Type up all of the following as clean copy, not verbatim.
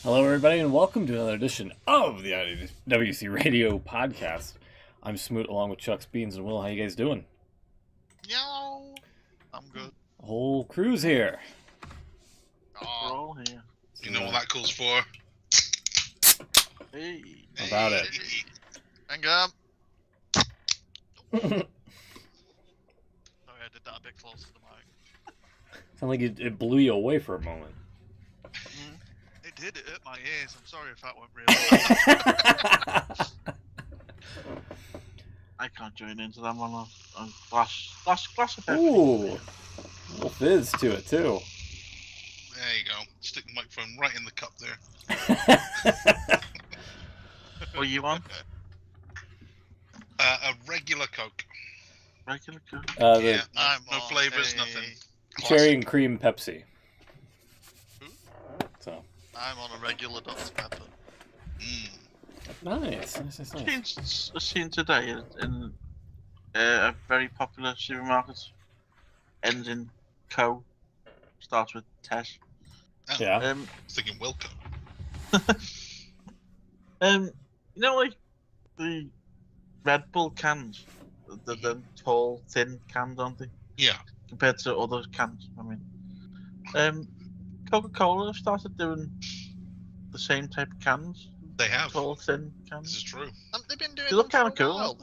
Hello, everybody, and welcome to another edition of the WC Radio Podcast. I'm Smoot, along with Chuck's Beans and Will. How you guys doing? Yo, I'm good. The whole crew's here. We're all here. You know what that calls for? Hey. About it. Hang on. Sorry, I did that a bit closer to the mic. Sound like it blew you away for a moment. It did. It hurt my ears. I'm sorry if that went really I can't join into them on a glass of Pepsi. Ooh, a little fizz to it too. There you go. Stick the microphone right in the cup there. What are you on? A regular Coke. Regular Coke. The No flavors, nothing. cherry and cream Pepsi. So. I'm on a regular Dr. Pepper. Nice. I've seen today in a very popular supermarket. Ends in Co. Starts with Tess. Oh, Yeah. I was thinking Wilco. You know, like the Red Bull cans, the tall, thin cans, aren't they? Yeah. Compared to other cans, I mean. Coca-Cola have started doing the same type of cans. They have. Tall, thin This cans. is true. They've been doing They look them kind of for a cool. while.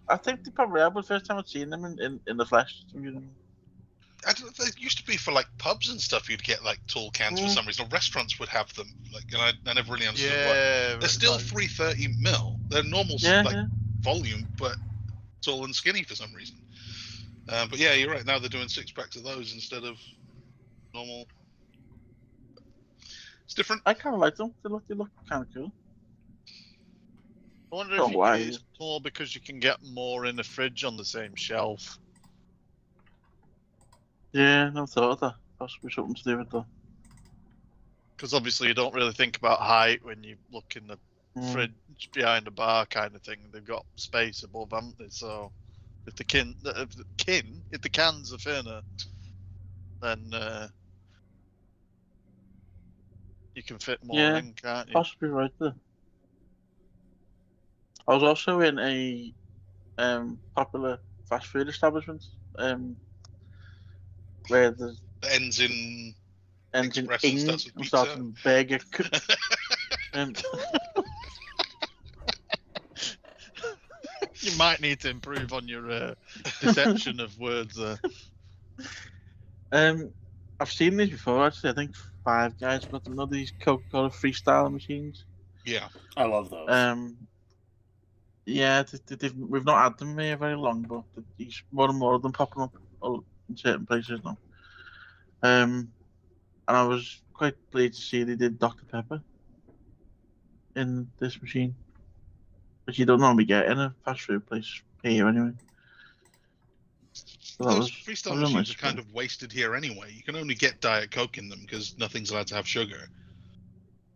I think they probably have, but the first time I've seen them in the flesh. I don't, they used to be for like pubs and stuff. You'd get like tall cans for some reason. Or restaurants would have them. Like, and I never really understood why. Yeah, They're still 330 ml. They're normal volume, but tall and skinny for some reason. But yeah, you're right. Now they're doing 6-packs of those instead of normal. It's different. I kind of like them. They look kind of cool. I wonder Oh, if why? it's more because you can get more in the fridge on the same shelf. Yeah, never thought of that. Possibly something to do with that. Because obviously you don't really think about height when you look in the fridge behind the bar kind of thing. They've got space above, haven't they? So if the cans are thinner, then you can fit more in, can't you? Possibly right there. I was also in a popular fast food establishment where the Ends in engine Express and ing starts with and pizza. starts with burger. You might need to improve on your deception of words there. I've seen these before actually. I think Five Guys got them. These Coca-Cola freestyle machines. Yeah. I love those. Yeah, we've not had them here very long, but there's more and more of them popping up in certain places now. And I was quite pleased to see they did Dr. Pepper in this machine, which you don't normally get in a fast food place here anyway. So Those freestyle machines are kind of wasted here anyway. You can only get Diet Coke in them because nothing's allowed to have sugar.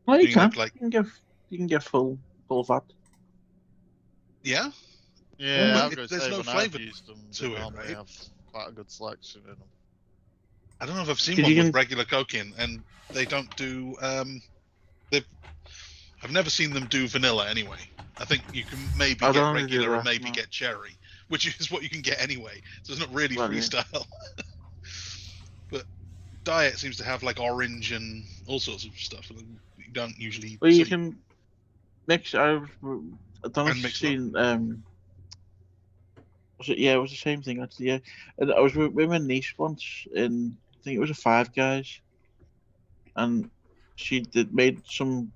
Well, you can. Like, You can get full fat. yeah? Yeah, But there's no flavour used them, to they it, normally right? have quite a good selection in them. I don't know if I've seen 'Cause one you with can- regular Coke in, and they don't do. I've never seen them do vanilla anyway. I think you can maybe I get don't really do regular and that, maybe no. get cherry, which is what you can get anyway. So it's not really Well, yeah. freestyle. But Diet seems to have like orange and all sorts of stuff. And you don't usually. Well, you see. can mix. I don't know if And you've mix seen. Was it? Yeah, it was the same thing actually. Yeah, and I was with my niece once in. I think it was a Five Guys, and she made some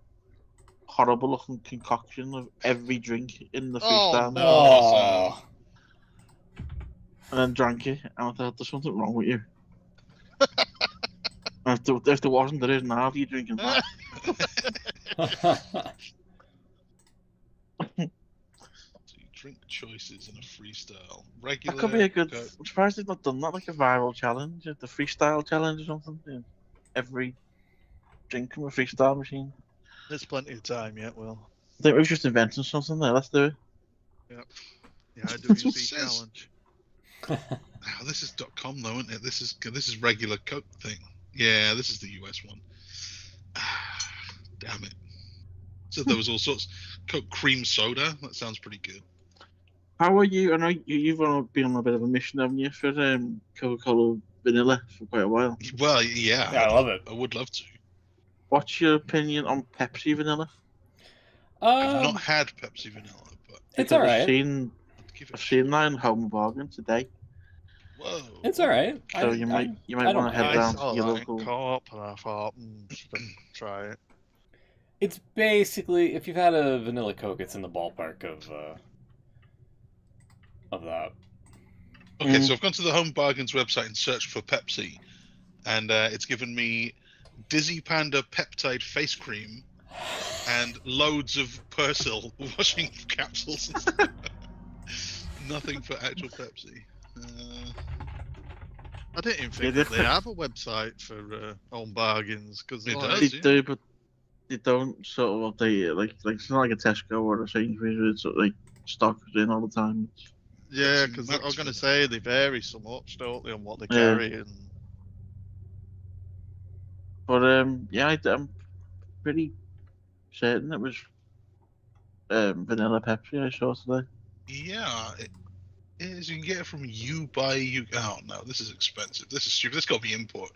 horrible looking concoction of every drink in the freestyle, no. Oh, and then drank it. And I thought, there's something wrong with you. And if there wasn't, there is now. If you're drinking that. Drink choices in a freestyle. That Regular. could be a good. Coke. I'm surprised they've not done that, like a viral challenge, the freestyle challenge or something. Yeah. Every drink from a freestyle machine. There's plenty of time yet, Will. I think we've just invented something there. Let's do it. Yeah, That's what it IWC says. challenge. Oh, this is .com though, isn't it? This is regular Coke thing. Yeah, this is the US one. Damn it. So there was all sorts. Coke cream soda. That sounds pretty good. How are you? I know you've been on a bit of a mission, haven't you, for Coca-Cola vanilla for quite a while. Well, yeah. Yeah, I love it. I would love to. What's your opinion on Pepsi vanilla? I've not had Pepsi vanilla, but It's alright. I'd give it I've seen that in Home Bargain today. Whoa. It's alright. So you might I don't want to head mind. down saw to your that local. in Co-op, and I thought, try it. It's basically, if you've had a vanilla Coke, it's in the ballpark of that. Okay, so I've gone to the Home Bargains website and searched for Pepsi, and it's given me Dizzy Panda Peptide Face Cream and loads of Persil washing capsules. Nothing for actual Pepsi. I didn't even think that they have a website for Home Bargains, because It They does, do, but they don't sort of update it. Like it's not like a Tesco or a Sainsbury's where it's sort of like stocked in all the time. yeah, Pepsi because I Max was going to for say they vary so much, don't they, on what they Yeah. carry. And But yeah, I'm pretty certain it was vanilla Pepsi I saw today. Yeah, it is. You can get it from You Buy You. Oh no, this is expensive. This is stupid. This got to be import.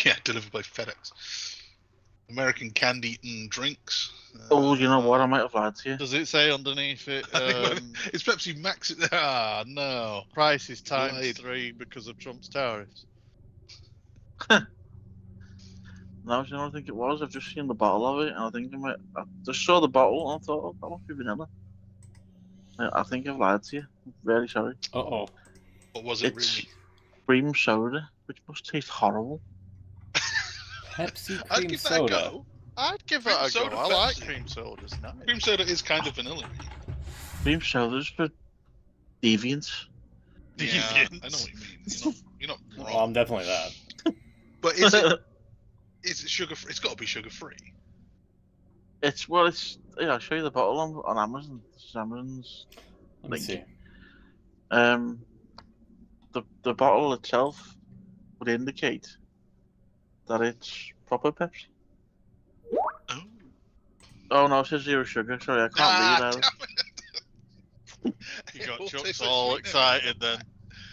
Yeah, delivered by FedEx. American Candy and Drinks. Oh, you know what? I might have lied to you. does it say underneath it, It's Pepsi Max. Ah, no. price is times Lied. 3 because of Trump's tariffs? No, you know what I think it was? I've just seen the bottle of it, and I just saw the bottle, and I thought, oh, that must be vanilla. I think I've lied to you. I'm very sorry. Uh-oh. What was it It's really? cream soda, which must taste horrible. Pepsi I'd cream give that a soda. go. I'd give Cream that a go. soda I like Pepsi. cream sodas. Nice. Cream soda is kind of vanilla. Cream soda's for deviants. Yeah, I know what you mean. You're not Well, wrong. I'm definitely that. But is it sugar free? It's got to be sugar free. It's I'll show you the bottle on Amazon. This is Amazon's. Let me Like, see. The bottle itself would indicate that it's proper Pepsi. Oh. Oh no, it says zero sugar. Sorry, I can't read that. You got All Chuck's tastes like all sweet now. excited then.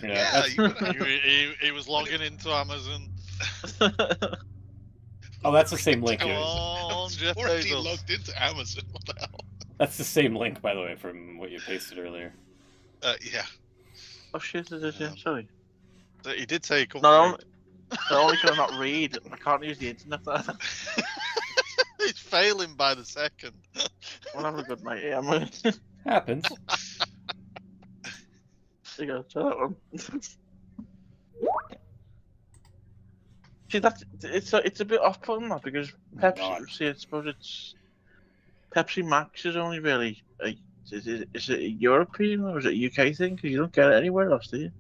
Yeah, Yeah, that's- you gotta- He was logging into Amazon. oh, that's the same link. Come Here. on, Jeff already Bezos. logged into Amazon. What the hell? That's the same link, by the way, from what you pasted earlier. Yeah. Oh shit, it is, yeah. Sorry. He did say he couldn't Not read. only can I not read, I can't use the internet. He's failing by the second. I'm having a good night here, am I? Happens. There you go, try that one. See, it's a bit off-putting that because God. Pepsi. See, I suppose it's Pepsi Max is only really is it a European or is it a UK thing? Because you don't get it anywhere else, do you?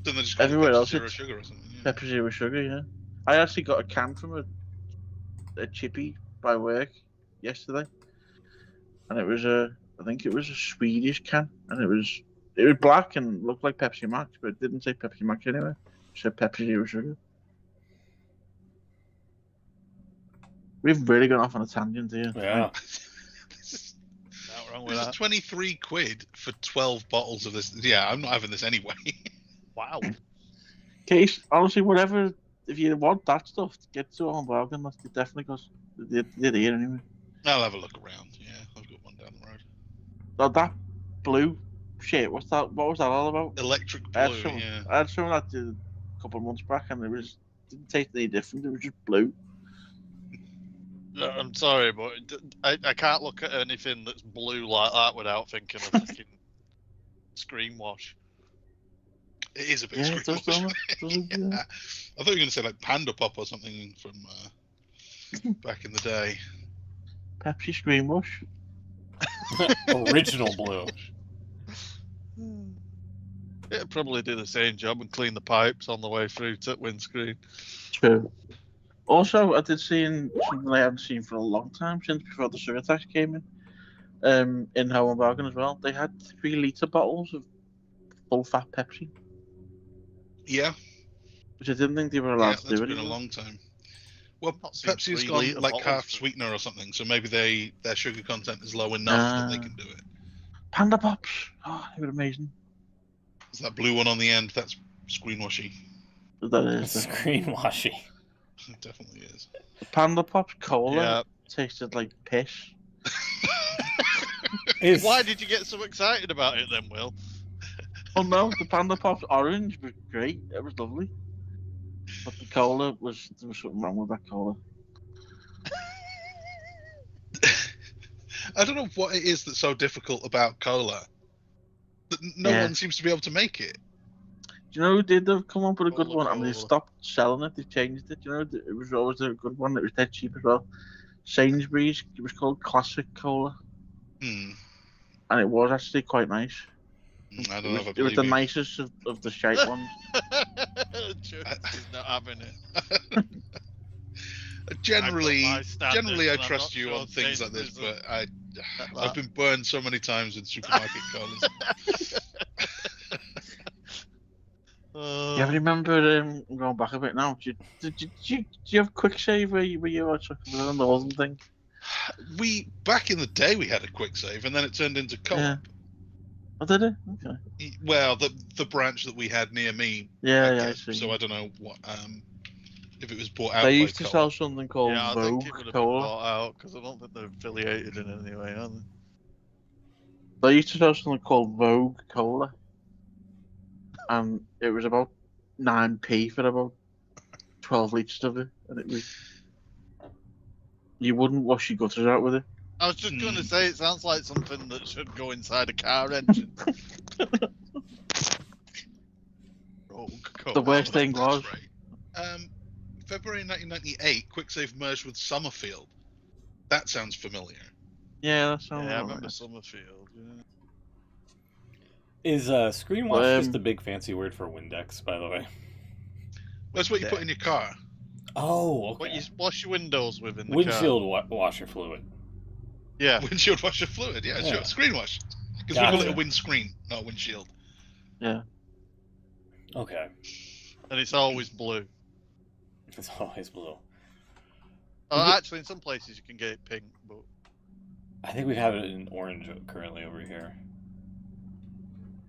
Then they just call it Everywhere Pepsi else Zero it's sugar or something. Yeah. Pepsi Zero Sugar, yeah. I actually got a can from a chippy by work yesterday, and it was I think it was a Swedish can, and it was black and looked like Pepsi Max, but it didn't say Pepsi Max anywhere. It said Pepsi Zero Sugar. We've really gone off on a tangent here. Yeah. Not wrong with This is that. 23 quid for 12 bottles of this. Yeah, I'm not having this anyway. Wow. Case, honestly, whatever. If you want that stuff, get to Home Bargain. That's definitely because they're here anyway. I'll have a look around. Yeah, I've got one down the road. Oh, that blue shit. What was that all about? Electric I blue, yeah. had some that a couple of months back, and didn't taste any different. It was just blue. No, I'm sorry, but I can't look at anything that's blue like that without thinking of fucking screen wash. It is a bit Yeah, it does, screaming. doesn't it? Yeah. I thought you were going to say like Panda Pop or something from back in the day. Pepsi Screen Wash. Original blue. It'd probably do the same job and clean the pipes on the way through to windscreen. True. Also, I did see something I haven't seen for a long time since before the sugar tax came in Home Bargain as well. They had 3 litre bottles of full fat Pepsi. Yeah. which I didn't think they were Yeah, allowed that's to do been a anymore. long time. Well, Not seen Pepsi's 3 gone litre like bottles, half but- sweetener or something, so maybe their sugar content is low enough that they can do it. Panda Pops. Oh, they were amazing. Is that blue one on the end? That's screenwashy. That is. Screenwashy. It definitely is. The Panda Pops cola Yeah. tasted like piss. Why did you get so excited about it then, Will? Oh no, the Panda Pops orange was great. It was lovely. But the cola there was something wrong with that cola. I don't know what it is that's so difficult about cola. That no Yeah. one seems to be able to make it. Do you know who did have come up with a good Cola one and they Cola. stopped selling it? They've changed it. Do you know, it was always a good one. It was dead cheap as well. Sainsbury's. It was called Classic Cola, Hmm. and it was actually quite nice. I don't It know was, if I it was believe the you. nicest of the shite ones. He's not having it. Generally, my standards, generally, I and I'm trust not you sure on things like this, Sainsbury's but I've been burned so many times with supermarket colas. Yeah, I remember I'm going back a bit now. Did you have quick save where you were chucking around the holes and thing? We back in the day we had a quick save, and then it turned into co-op. Yeah. Oh, did it? Okay. Well, the branch that we had near me, Yeah, I yeah, I guess, see. so I don't know what if it was bought out. They by used to co-op. sell something called Yeah, I think it Vogue would have been Cola. bought out because I don't think they're affiliated in any way, are they? They used to sell something called Vogue Cola, and it was about 9p for about 12 litres of it, and it was. You wouldn't wash your gutters out with it. I was just going to say, it sounds like something that should go inside a car engine. Rogue Cola. The worst thing That's was. right. February 1998, QuickSave merged with Summerfield. That sounds familiar. Yeah, that sounds. Yeah, I alright. remember Summerfield. Yeah. Is screenwash just Um, a big fancy word for Windex, by the way? That's what you put in your car. Oh, okay. What you wash your windows with in the Windshield car. washer fluid. Yeah. Windshield washer fluid, yeah, sure. Yeah. Screen wash. Because we Gotcha. call it a windscreen, not a windshield. Yeah. Okay. And it's always blue. It's always blue. Oh, actually, in some places you can get it pink, but I think we have it in orange currently over here.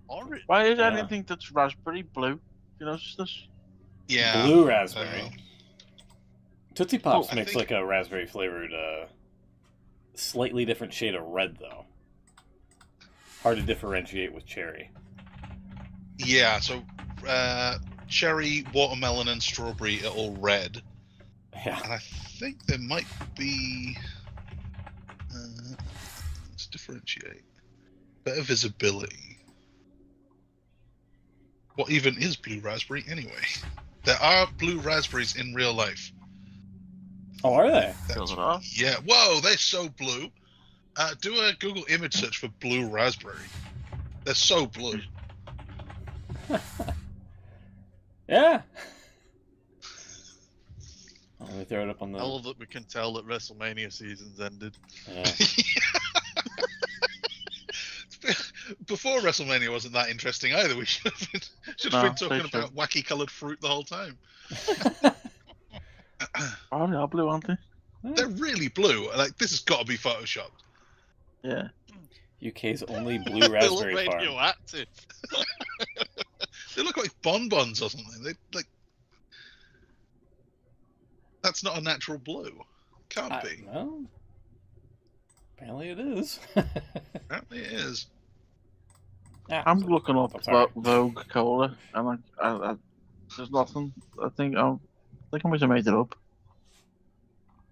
orange. Why is Yeah. anything that's raspberry blue? You notice this? Yeah. Blue raspberry. Uh, Tootsie Pops I makes think- like a raspberry flavored, slightly different shade of red though. Hard to differentiate with cherry. Yeah, so cherry, watermelon, and strawberry are all red. Yeah. And I think there might be. Let's differentiate. Better visibility. What even is blue raspberry anyway? There are blue raspberries in real life. Oh, are they? Feels it off. Yeah. Whoa, they're so blue. Do a Google image search for blue raspberry. They're so blue. Yeah. Let me throw it up on the. I love that we can tell that WrestleMania season's ended. Yeah. Before WrestleMania wasn't that interesting either. We should have been No, talking they about wacky coloured fruit the whole time. Oh, they are blue, aren't they? They're really blue. Like this has got to be photoshopped. Yeah. UK's only blue They look raspberry farm. radioactive. They look like bonbons or something. They like. That's not a natural blue. Can't be. Well, apparently it is. Apparently it is. Yeah, I'm so- looking up I'm sorry. Vogue Cola, and I there's nothing. I think I might have made it up.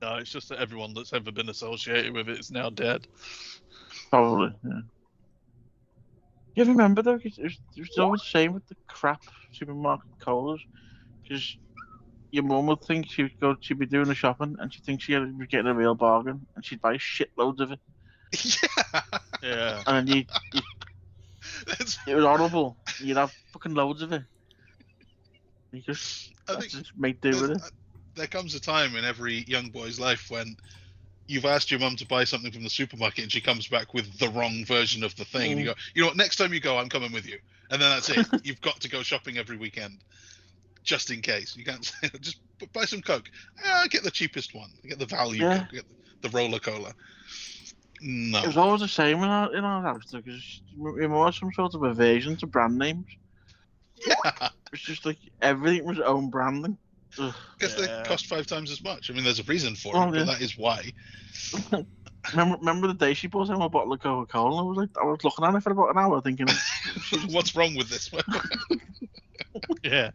No, it's just that everyone that's ever been associated with it is now dead. Probably. Yeah. You remember though? It was always the same with the crap supermarket colas, because your mum would think she'd be doing the shopping, and she'd think she was getting a real bargain, and she'd buy shitloads of it, Yeah. Yeah. and then That's, it was horrible. You'd have fucking loads of it. You I think just make do with it. there comes a time in every young boy's life when you've asked your mum to buy something from the supermarket and she comes back with the wrong version of the thing. And you go, you know what, next time you go, I'm coming with you. And then that's it. You've got to go shopping every weekend. just in case. You can't say, just buy some Coke. I get the cheapest one. I get the value Coke. I get the roller cola. No. It was always the same in our house because we were some sort of aversion to brand names. Yeah. It's just like everything was own branding. Because they cost 5 times as much. I mean, there's a reason for Oh, it, yeah. but that is why. Remember the day she bought him a bottle of Coca-Cola? I was looking at it for about an hour thinking, What's wrong with this? Yeah.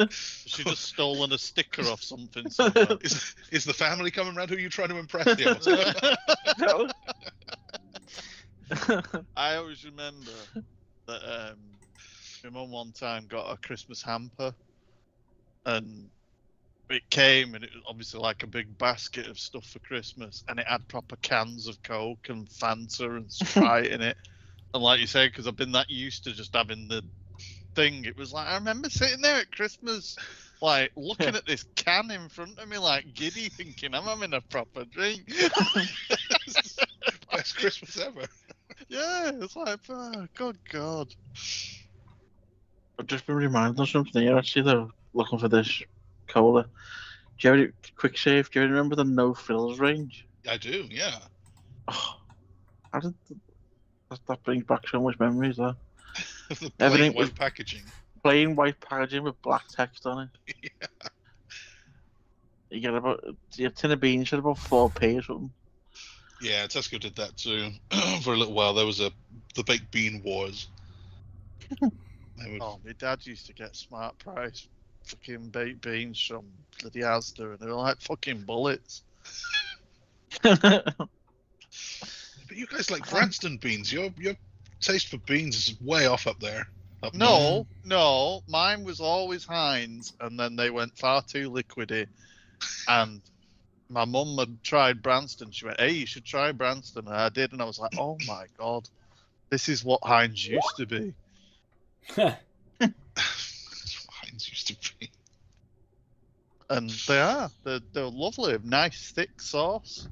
She just stolen a sticker off something somewhere. Is the family coming around? Who are you trying to impress here? What's going on? I always remember that my mum one time got a Christmas hamper, and it came, and it was obviously like a big basket of stuff for Christmas, and it had proper cans of Coke and Fanta and Sprite in it. And like you say, because I've been that used to just having the thing, it was like, I remember sitting there at Christmas, like looking at this can in front of me, like giddy, thinking I'm having a proper drink. Best Christmas ever. Yeah, it's like, oh, good God. I've just been reminded of something here. Actually, though, looking for this cola. Do you ever quick save? Do you remember the no frills range? I do, yeah. Oh, how did that brings back so much memories? There, The plain Everything white was- packaging. plain white packaging with black text on it. Yeah. You get about your tin of beans at about 4p or something. Yeah, Tesco did that too. For a little while, there was the baked bean wars. Oh, my dad used to get smart price fucking baked beans from bloody Asda, and they were like fucking bullets. But you guys like Branston beans. Your taste for beans is way off up there. Up north. No, mine was always Heinz, and then they went far too liquidy. And my mum had tried Branston. She went, "Hey, you should try Branston." And I did, and I was like, "Oh my God, this is what Heinz used to be." That's what Heinz used to be. And they are. They're lovely. Nice thick sauce.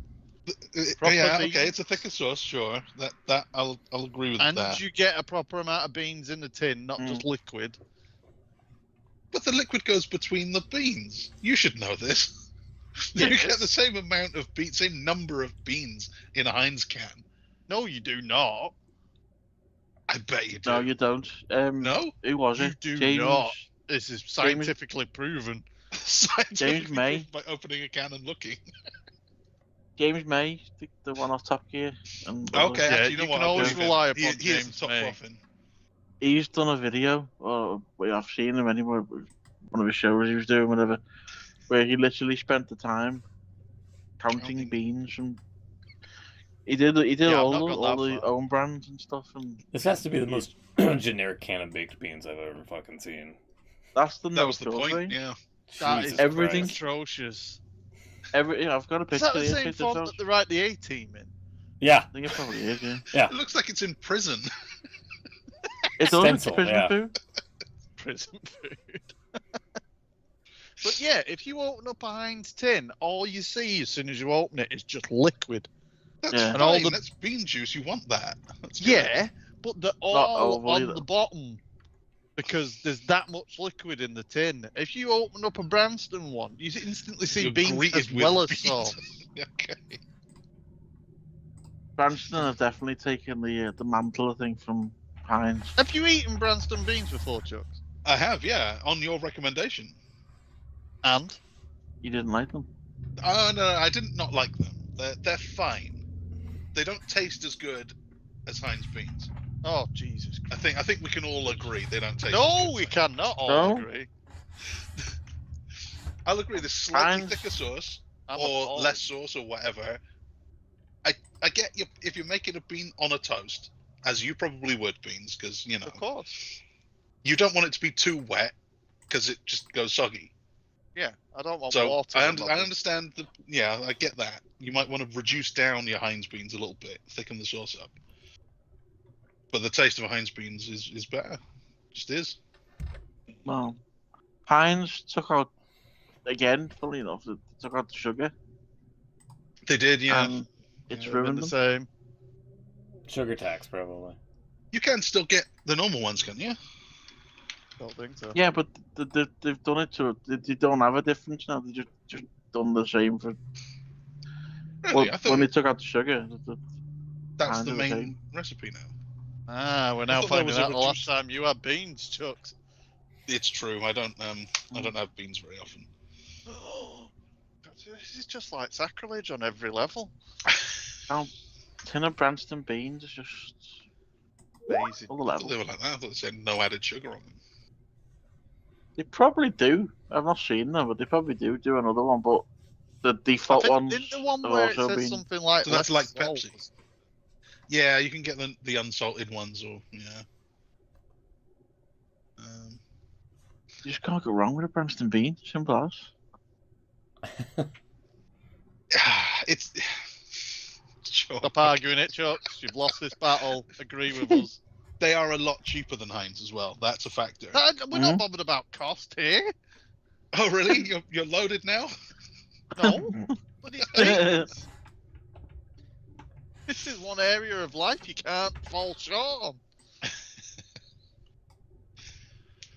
Proper Yeah, beans. okay, it's a thicker sauce, sure. That I'll agree with And that. you get a proper amount of beans in the tin, not just liquid. But the liquid goes between the beans. You should know this. You Yes. get the same amount of same number of beans in a Heinz can. No, you do not. I bet you do. No, you don't. No? Who was You it? do James. not. This is scientifically proven. Scientifically May. proved by opening a can and looking. James May, the one off Top Gear. And Okay, Yeah, actually, you know you what? can I'll always give him. rely upon He is James the top May. boffin. He's done a video, or I've seen him anywhere, one of his shows he was doing, whatever, where he literally spent the time counting beans, and he did Yeah, I've all not got that the far. own brands and stuff, and This has to be the most generic can of baked beans I've ever fucking seen. that's the That was the no-frills point, range. yeah. That Jesus is everything- Christ. atrocious. I've got a Is picture that the here. same check this font out. that they write the A team in? Yeah, I think it probably is, yeah. yeah. It looks like it's in prison. It's all Stencil, prison yeah. food. Prison food. But yeah, if you open up a Heinz tin, all you see as soon as you open it is just liquid. That's Yeah. fine. And all the- That's bean juice. You want that. That's good. Yeah, but they're all overly, on though. the bottom because there's that much liquid in the tin. If you open up a Branston one, you instantly see You're beans greeted as with well as beans. sauce. Okay. Branston have definitely taken the mantle, I think, from Heinz. Have you eaten Branston beans before, Chucks? I have, yeah, on your recommendation. And? You didn't like them? Oh no, I didn't not like them. They're fine. They don't taste as good as Heinz beans. Oh, Jesus Christ. I think we can all agree they don't taste. as No, good. we cannot all No. agree. I'll agree. There's slightly Heinz- thicker sauce I'm or appalled. less sauce or whatever. I get you if you're making a bean on a toast, as you probably would beans, because you know Of course. you don't want it to be too wet because it just goes soggy. Yeah, I don't want So water. I in my beans. understand the I get that. You might want to reduce down your Heinz beans a little bit, thicken the sauce up. But the taste of Heinz beans is better. Just is. No. Heinz took out, again, funnily enough, they took out the sugar. They did, yeah. And it's Yeah, they've been ruined the them. same. Sugar tax, probably. You can still get the normal ones, can you? Don't think so. Yeah, but they've done it to. They don't have a difference now. They just done the same for. Really? I thought When they took out the sugar, that's kind the of the main same. recipe now. Ah, we're I now thought there finding was a out the last reduced- time you had beans, Chucks. It's true. I don't have beans very often. This is just like sacrilege on every level. Tin of Branston beans is just Amazing. other I level. thought they were like that. I thought they said no added sugar on them. They probably do. I've not seen them, but they probably do another one. But the I default think ones didn't the one have where it also says been. something like So that's like less salt? Pepsi. Yeah, you can get the unsalted ones, or yeah. You just can't go wrong with a Branston bean. Simple as. It's sure. Stop arguing it, Chucks. You've lost this battle. Agree with us. They are a lot cheaper than Heinz as well. That's a factor. We're not bothered about cost here. Oh, really? You're loaded now? No, but it's beans. This is one area of life you can't fall short on.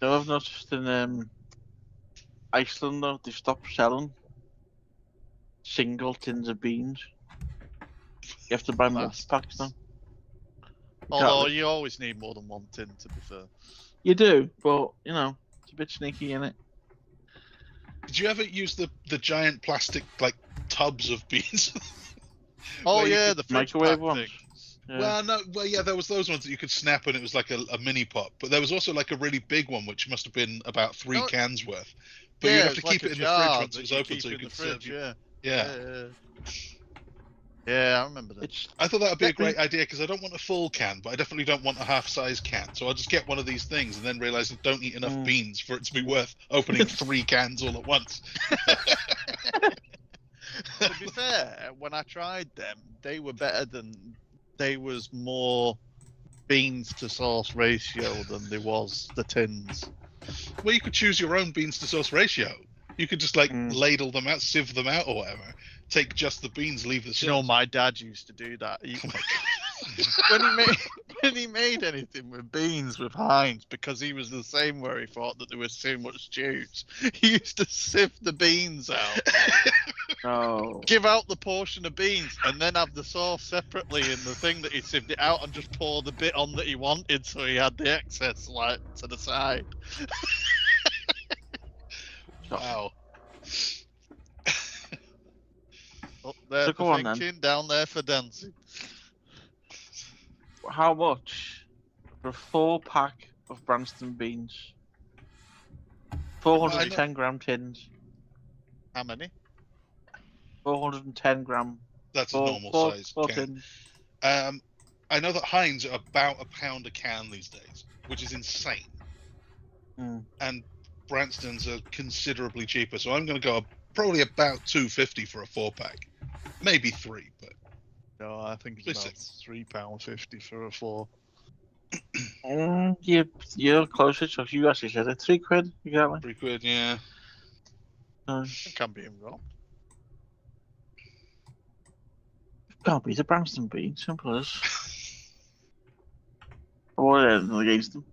No, I've noticed in Iceland though they stopped selling single tins of beans. You have to buy multi-packs now. Although you always need more than one tin, to be fair. You do, but you know it's a bit sneaky in it. Did you ever use the giant plastic like tubs of beans? Oh Where you yeah, could the fridge microwave pack ones. thing. Yeah. Well, there was those ones that you could snap and it was like a mini pot. But there was also like a really big one, which must have been about 3 No, cans worth. But Yeah, you'd have it's to keep like it a in the fridge jar once that it was you open keep so you in the could serve fridge, you. yeah. Yeah. Yeah, I remember that. It's I thought that would be a great idea because I don't want a full can, but I definitely don't want a half-size can. So I'll just get one of these things and then realize I don't eat enough beans for it to be worth opening 3 cans all at once. To be fair, when I tried them, they were better than they was more beans to sauce ratio than there was the tins. Well, you could choose your own beans to sauce ratio. You could just like ladle them out, sieve them out, or whatever. Take just the beans, leave the sauce. You know, my dad used to do that. Oh my When he made anything with beans with Heinz, because he was the same where he thought that there was too much juice, he used to sift the beans out, oh give out the portion of beans, and then have the sauce separately in the thing that he sieved it out, and just pour the bit on that he wanted, so he had the excess like to the side. Wow. Up there So go for on, then. thinking, down there for dancing. how much for a 4-pack of Branston beans? 410 gram tins. How many? 410 gram. That's a normal size four can. tins. I know that Heinz are about £1 a can these days, which is insane. And Branston's are considerably cheaper, so I'm going to go probably about $2.50 for a 4-pack, maybe 3, but No, I think it's about £3.50 for a 4. You're closer, so you actually said it. £3 exactly. £3, yeah. I can't be wrong. Can't beat a Branston bean, simple as. I want anything against them.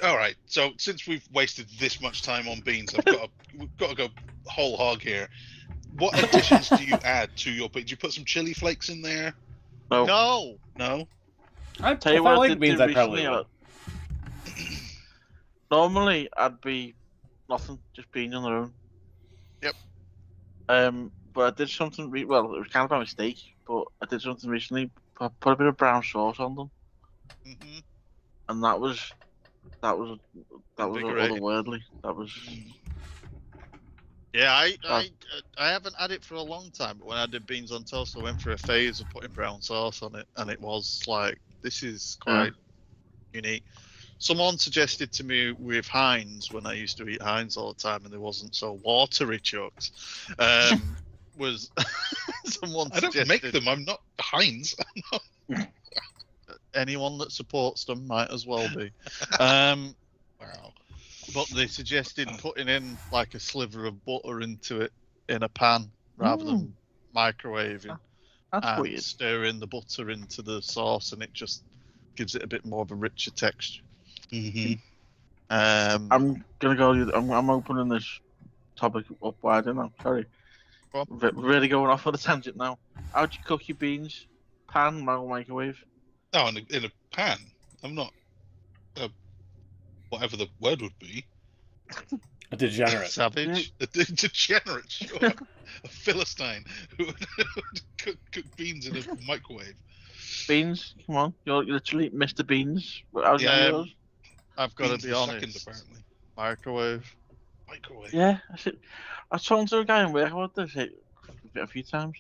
All right, so since we've wasted this much time on beans, we've got to go whole hog here. What additions do you add to your beans? Do you put some chili flakes in there? No. No? I Tell you if what I I like did beans, do I probably recently, would. Normally, I'd be nothing, just beans on their own. Yep. But I did something. Well, it was kind of by mistake, but I did something recently. I put a bit of brown sauce on them, Mm-hmm. and that was Invigorating. otherworldly. That was. Yeah, I haven't had it for a long time, but when I did beans on toast, I went through a phase of putting brown sauce on it, and it was like, this is quite unique. Someone suggested to me with Heinz, when I used to eat Heinz all the time, and it wasn't so watery, Chucks, was someone I don't suggested... make them. I'm not Heinz. Anyone that supports them might as well be. Wow. But they suggested putting in like a sliver of butter into it in a pan rather than microwaving. That's and weird. stirring the butter into the sauce, and it just gives it a bit more of a richer texture. Mm-hmm. I'm gonna go. I'm opening this topic up wider now. Sorry, Go on. really going off on a tangent now. How'd you cook your beans? Pan, microwave. Oh, in a pan. I'm not whatever the word would be. A degenerate. Savage. A degenerate, sure. A philistine who would cook beans in a microwave. Beans, come on, you're literally Mr. Beans. How's Yeah, yours? I've got Beans to be the honest. second, apparently. Microwave. Microwave. Yeah, I was talking to a guy in work about this a few times,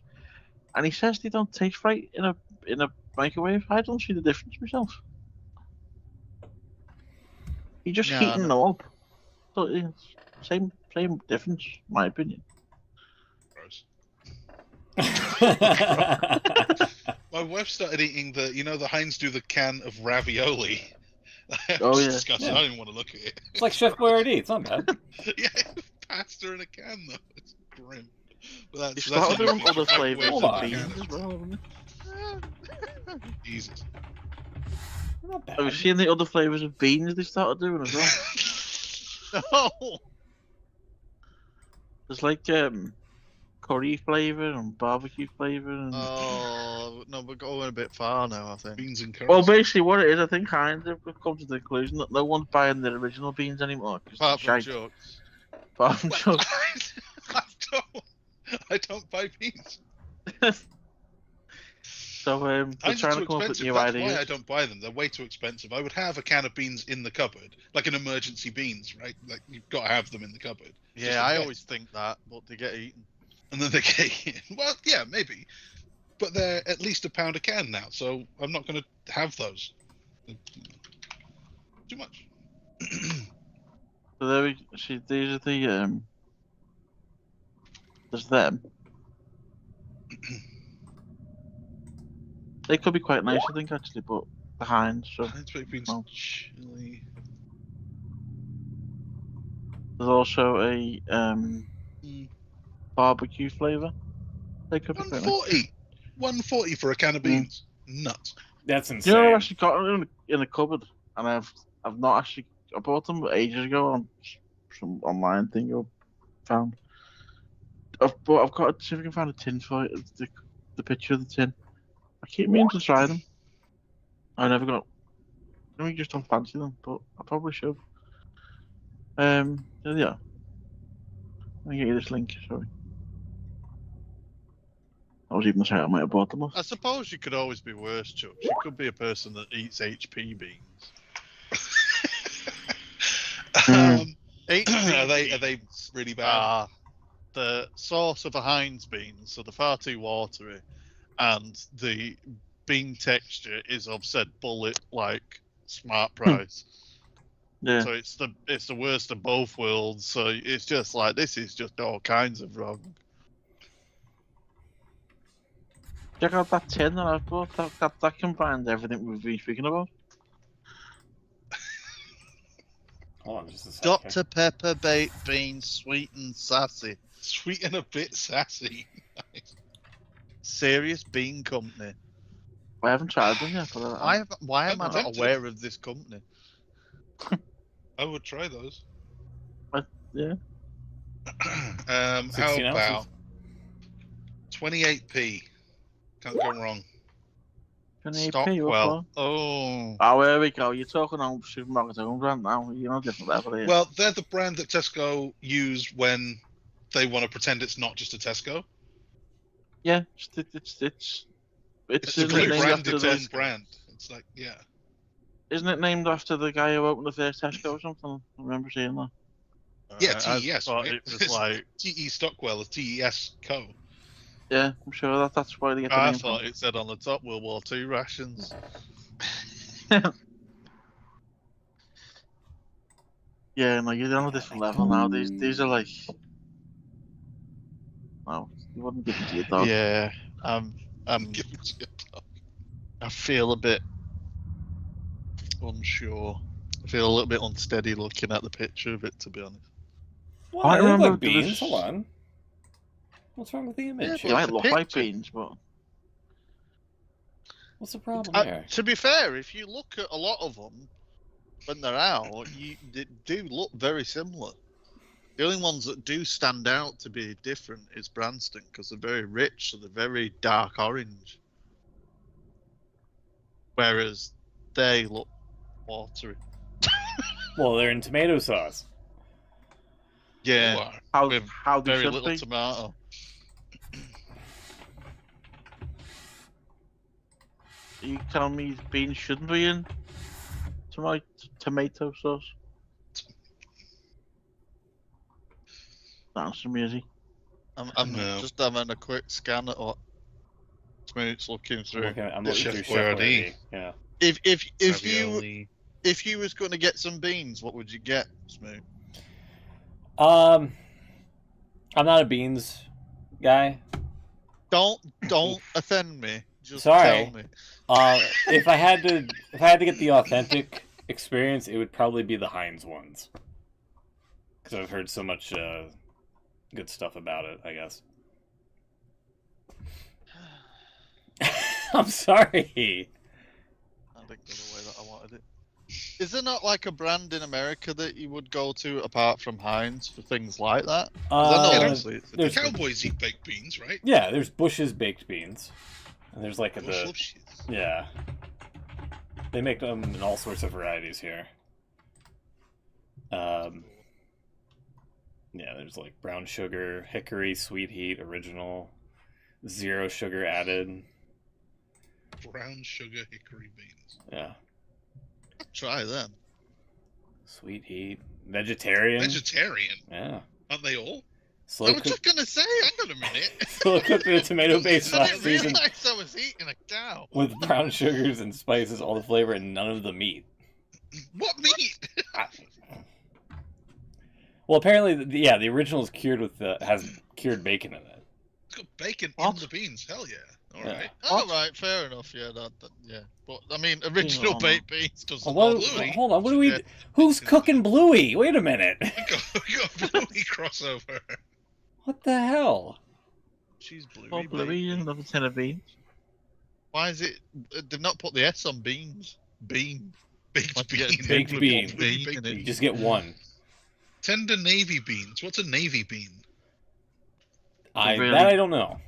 and he says they don't taste right in a microwave. I don't see the difference myself. You're just Yeah, heating them up. So it's same difference, in my opinion. Gross. My wife started eating the Heinz do the can of ravioli. Oh, yeah. Disgusting. Yeah. I didn't want to look at it. It's like Chef Boyardee. It's not bad. Yeah, pasta in a can though. It's grim. But You that's started a doing different other flavours Hold of on. beans as well, haven't you? Jesus. Not bad. Have you seen the other flavours of beans they started doing as well? Oh, There's like curry flavour and barbecue flavour and... oh no, we're going a bit far now. I think. Beans and curries. Well, basically what it is, I think Heinz have come to the conclusion that no one's buying the original beans anymore. 'Cause Apart they're from shite. jokes. Apart from jokes. I don't buy beans. So they're Heinz trying are to too come up with expensive. new That's ideas. why I don't buy them. They're way too expensive. I would have a can of beans in the cupboard, like an emergency beans, right? Like you've got to have them in the cupboard. just in Yeah, I case. always think that, but they get eaten. And then they get eaten. Well, yeah, maybe, but they're at least £1 a can now, so I'm not going to have those. Too much. So there we see. These are the There's them. They could be quite nice, I think, actually, but the Heinz. So Heinz baked beans, Oh. chili. there's also a Mm. barbecue flavour. They could be quite nice. 140. 140 for a can of beans. Nuts. That's You insane. know, I actually got them in the cupboard, and I've not actually. I bought them ages ago on some online thing I found. I've got to see if I can find a tin for it. The picture of the tin. I keep meaning to try them. I never got. I just don't fancy them, but I probably should. There they are. Let me get you this link. Sorry. I was even gonna say I might have bought them off. I suppose you could always be worse, Chuck. You could be a person that eats HP beans. HP Are they beans really bad? are the source of a Heinz bean, so they're far too watery, and the bean texture is of said bullet like smart price. Yeah. So it's the worst of both worlds. So it's just like this is just all kinds of wrong. Check out that tin that I've bought. That combines everything we've been speaking about. Hold on just a second. Dr. Pepper baked beans, sweet and sassy. Sweet and a bit sassy. Serious bean company. I haven't tried them yet, but Why am I I'm not tempted. aware of this company? I would try those. yeah. How 16 about ounces. 28p? Can't go wrong. 28p, Stockwell. Oh. Oh, there we go. You're talking on supermarket home brand now. You're not different level here. Well, they're the brand that Tesco use when they want to pretend it's not just a Tesco. yeah, It's a isn't great it named brand, after its the, own brand. It's like, yeah. Isn't it named after the guy who opened the first Tesco or something? I remember seeing that. Yeah, I TES, thought right? it was like TE Stockwell is TES Co. Yeah, I'm sure that's why they get the I name thought it said on the top World War II rations. from. Yeah, no, you're on a different level now. These are like, no, you wouldn't give them to your dog. Yeah, Give it to your dog. I feel a bit unsure. I feel a little bit unsteady looking at the picture of it, to be honest. Well, I they look remember like there was- beans. Hold on. What's wrong with the image? They might the look like picture. beans, but What's the problem there? To be fair, if you look at a lot of them when they're out, they do look very similar. The only ones that do stand out to be different is Branston, because they're very rich, so they're very dark orange. Whereas they look watery. Well, they're in tomato sauce. Yeah, with How they very should little be. tomato. Are you telling me beans shouldn't be in tomato sauce? That's amazing. I'm No. just having a quick scan at what Smoot's looking through. I'm The looking Chef through Chef Boyardee. Boyardee. Yeah. If you was going to get some beans, what would you get, Smoot? I'm not a beans guy. Don't offend me. Just Sorry. tell me. If I had to get the authentic experience, it would probably be the Heinz ones. Because I've heard so much good stuff about it, I guess. I'm sorry. I didn't go the way that I wanted it. Is there not like a brand in America that you would go to apart from Heinz for things like that? 'Cause I know obviously it's a there's- The different- Cowboys eat baked beans, right? Yeah, there's Bush's baked beans. And there's like Oh, shit. yeah. They make them in all sorts of varieties here. Yeah, there's like brown sugar, hickory, sweet heat, original, zero sugar added. Brown sugar hickory beans. Yeah. Try them. Sweet heat. Vegetarian. Vegetarian? Yeah. Aren't they all? Slow I was cooked, just gonna say, hang on a minute. slow cooked in a tomato-based I sauce didn't seasoned realise I was eating a cow. with brown sugars and spices, all the flavor and none of the meat. What meat? Well, apparently, the original is cured with has cured bacon in it. It's got bacon What? in the beans. Hell yeah. All Yeah. right. All right, fair enough. Yeah, yeah. But I mean, original on. baked beans doesn't. What, look Bluey. hold on, what do we? Yeah. Who's cooking Bluey? Wait a minute. We got a Bluey crossover. What the hell? She's Bluey. Oh, Bluey and another tin of beans. Why is it? They've not put the S on beans. Bean. Baked Like you get bean. baked bean. Bluey Bean baked in it. You bean. just get one. Tender navy beans. What's a navy bean? Really- That I don't know.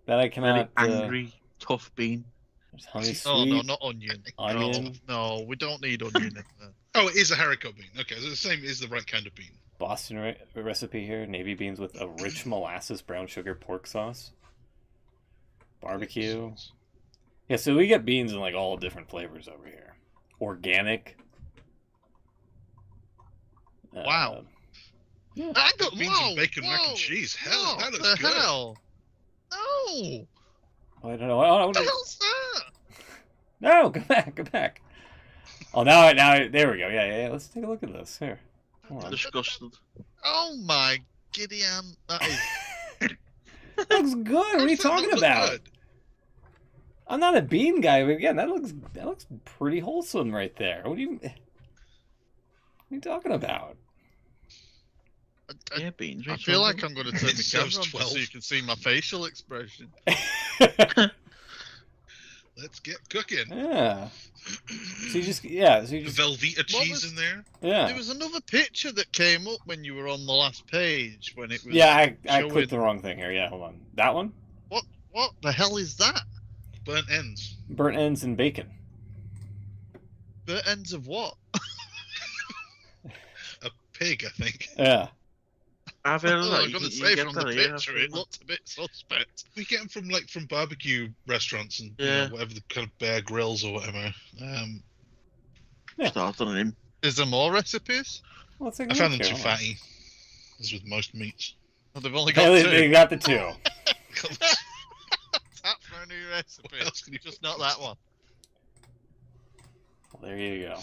That I Really cannot. angry, tough bean. There's honey Oh sweet. no, not onion. Onion. No, we don't need onion in there. Oh, it is a haricot bean. Okay, so the same is the right kind of bean. Boston recipe here. Navy beans with a rich molasses brown sugar pork sauce. Barbecue. Yeah, so we get beans in like all different flavors over here. Organic. Wow. Beans Whoa, and bacon mac whoa, and cheese. Hell, whoa, that looks the good. hell? No. I don't know. I What the don't know. hell's that? No, come back, come back. Oh, now, there we go. Yeah. Let's take a look at this. Here. Hold on. Disgusted. Oh my Gideon. That is. That looks good. What are you That talking looks about? good. I'm not a bean guy, but again, that looks pretty wholesome right there. What are you talking about? Yeah, beans. I right, feel so- like I'm going to turn It my serves camera on 12. so you can see my facial expression. Let's get cooking. Yeah. So you just Velveeta cheese was- in there. yeah. There was another picture that came up when you were on the last page when it was. Yeah, I showing- clicked the wrong thing here. Yeah, hold on. That one? What the hell is that? Burnt ends. Burnt ends and bacon. Burnt ends of what? A pig, I think. Yeah. I've heard of Oh, that. I'm You going to can- you say get from the that here, picture, I've it heard looked a bit suspect. We get them from barbecue restaurants and Yeah. whatever the kind of Bear Grills or whatever. Yeah. Started on him. Is there more recipes? Well, let's take a I found look them here. too Hold on. fatty, as with most meats. Oh, they've only got Hey, two. they got the two. Tap for a new recipe. What else can you Just not that one. Well, there you go.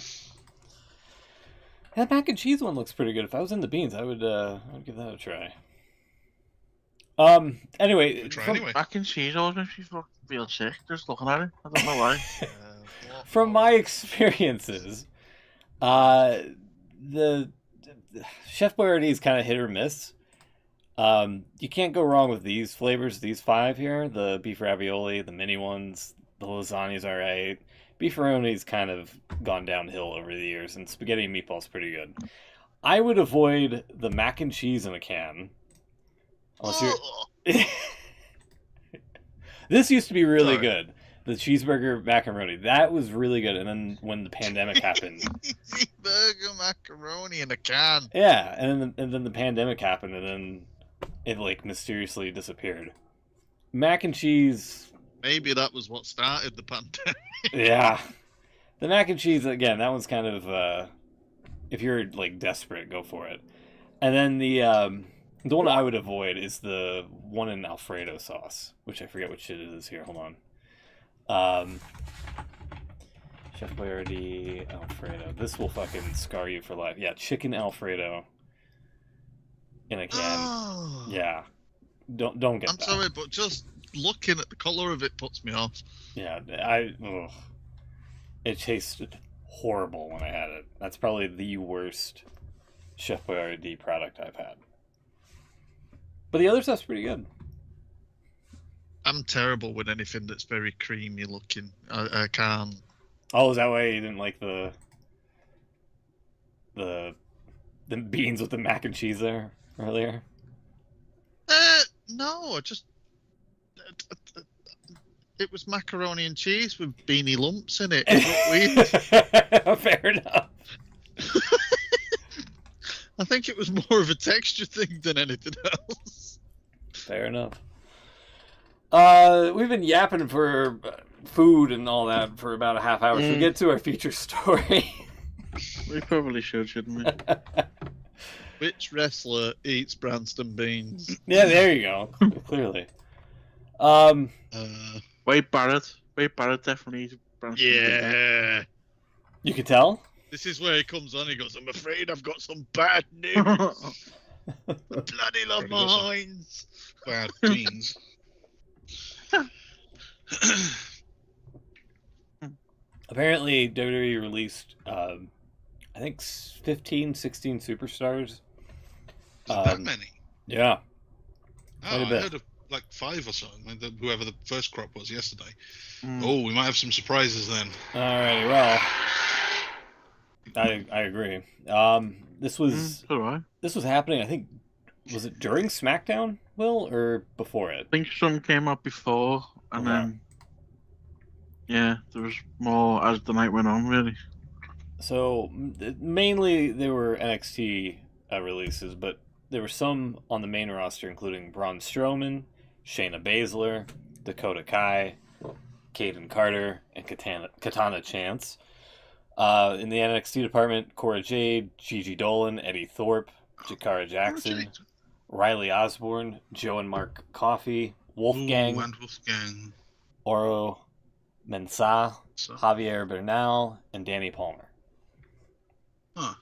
That mac and cheese one looks pretty good. If I was in the beans, I would give that a try. Anyway, Try from, anyway. Mac and cheese always makes me feel sick just looking at it. I don't know why. from my experiences, the Chef Boyardee is kind of hit or miss. You can't go wrong with these flavors, these five here, the beef ravioli, the mini ones, The lasagna's alright. Beefaroni's kind of gone downhill over the years, and spaghetti and meatball's pretty good. I would avoid the mac and cheese in a can. Unless you're... This used to be really good. The cheeseburger macaroni. That was really good. And then when the pandemic happened... Cheeseburger macaroni in a can. Yeah, and then the pandemic happened, and then it, like, mysteriously disappeared. Mac and cheese... Maybe that was what started the pandemic. Yeah. The mac and cheese, again, that one's kind of... if you're, like, desperate, go for it. And then the one I would avoid is the one in Alfredo sauce, which I forget which it is here. Hold on. Chef Boyardee Alfredo. This will fucking scar you for life. Yeah, chicken Alfredo in a can. Oh. Yeah. Don't get I'm that. sorry, but just looking at the colour of it puts me off. Yeah, it tasted horrible when I had it. That's probably the worst Chef Boyardee product I've had. But the other stuff's pretty good. I'm terrible with anything that's very creamy looking. I can't. Oh, is that why you didn't like the beans with the mac and cheese there earlier? No, I just it was macaroni and cheese with beanie lumps in it. It looked weird. Fair enough. I think it was more of a texture thing than anything else. Fair enough. We've been yapping for food and all that for about a half hour. Should we get to our feature story? We probably should, shouldn't we? Which wrestler eats Branston beans? Yeah, there you go. Clearly. Wade Barrett. Wade Barrett definitely eats Branston beans. Yeah. You could tell? This is where he comes on. He goes, "I'm afraid I've got some bad news. I bloody love my Heinz." Bad beans. Apparently, WWE released, I think, 15, 16 superstars. That many? Yeah. Oh, I heard of like 5 or so. Whoever the first crop was yesterday. Oh, we might have some surprises then. Alrighty, well, I agree. This was this was happening. I think, was it during SmackDown, Will, or before it? I think some came up before, and then there was more as the night went on, really. So mainly they were NXT releases, but there were some on the main roster, including Braun Strowman, Shayna Baszler, Dakota Kai, Kaden Carter, and Katana Chance. In the NXT department, Cora Jade, Gigi Dolan, Eddie Thorpe, Jakara Jackson, Riley Osborne, Joe and Mark Coffey, Wolfgang, Oro Mensah, Javier Bernal, and Danny Palmer. Huh.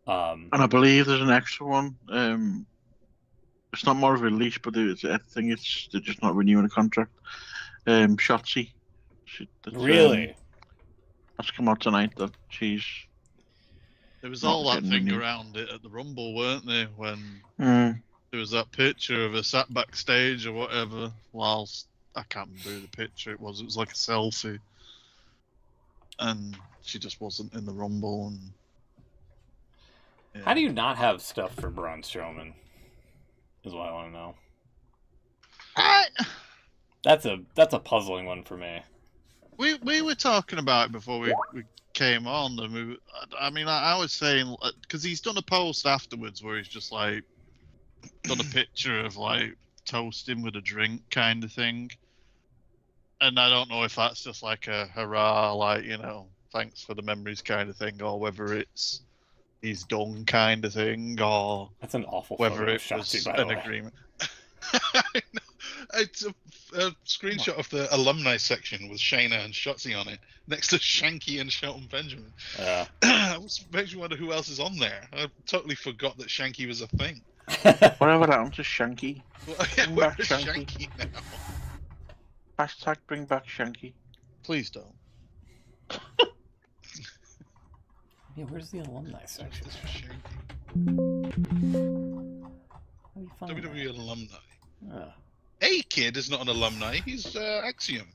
And I believe there's an extra one. It's not more of a release, but I think they're just not renewing a contract. Shotzi. Really? That's come out tonight that she's... There was all that thing around it at the Rumble, weren't there? When there was that picture of her sat backstage or whatever, whilst... I can't remember who the picture it was. It was like a selfie. And she just wasn't in the Rumble. And how do you not have stuff for Braun Strowman? Is what I want to know. That's a puzzling one for me. We were talking about it before we came on. And I was saying, because he's done a post afterwards where he's just like done a picture of like toasting with a drink kind of thing. And I don't know if that's just like a hurrah, like, thanks for the memories kind of thing, or whether it's he's done kind of thing, or that's an awful whether it Shotzi, was by an the way. agreement. It's a screenshot of the alumni section with Shayna and Shotzi on it, next to Shanky and Shelton Benjamin. Yeah. Makes me wonder who else is on there. I totally forgot that Shanky was a thing. Whatever happened to Shanky? Where is Shanky now? Hashtag bring back Shanky. Please don't. Yeah, where's the alumni section? Shanky. How do you find WWE alumni. that? A Kid is not an alumni. He's Axiom.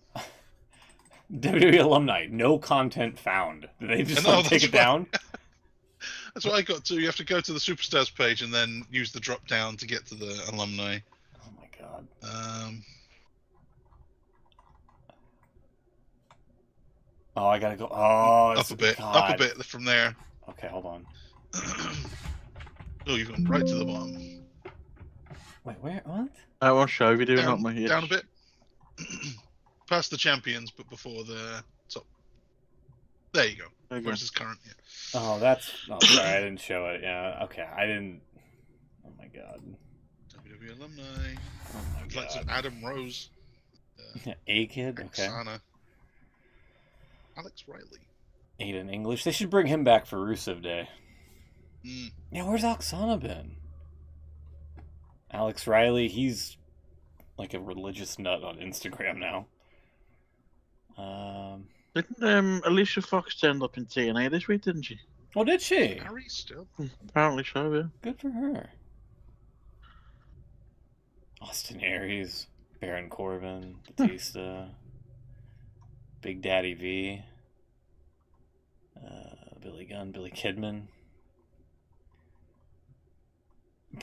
WWE alumni, no content found. Did they just No, like, take that's it down? That's what I got to. You have to go to the Superstars page and then use the drop down to get to the alumni. Oh my god. Oh, I gotta go. Oh, Up a bit. God. Up a bit from there. Okay, hold on. Oh, you've gone right to the bottom. Wait, where? What? I won't show if you do, not Down, my hitch. down a bit. Past the champions, but before the top. There you go. There you go. Versus current. Yeah. Oh, that's. Oh, sorry, I didn't show it. Yeah, okay, I didn't. Oh my god. WWE alumni. Oh my Likes of god. Adam Rose. A Kid. Okay. Oksana. Alex Riley. Aiden English. They should bring him back for Rusev Day. Mm. Yeah, where's Oksana been? Alex Riley, he's like a religious nut on Instagram now. Didn't Alicia Fox end up in TNA this week, didn't she? Oh, did she? Harry still. Apparently so, yeah. Good for her. Austin Aries, Baron Corbin, Batista, Big Daddy V, Billy Gunn, Billy Kidman,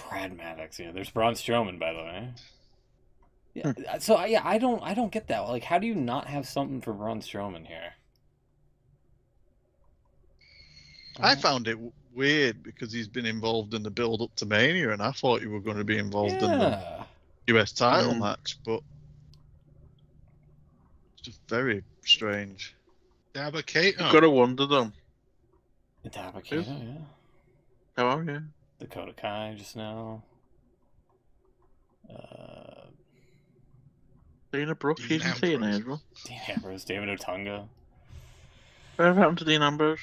Brad Maddox. Yeah, there's Braun Strowman, by the way. Yeah. So yeah, I don't get that. Like, how do you not have something for Braun Strowman here? I found it weird because he's been involved in the build up to Mania, and I thought you were going to be involved in the US title match, but it's just very strange. Dabba-Kato. You've got to wonder, though. Dabba-Kato, yeah. Oh, yeah. Dakota Kai just now. Dana Brooke, Dean she's in TNA Ambrose. as well. Dean Ambrose, David Otunga. Whatever happened to Dean Ambrose?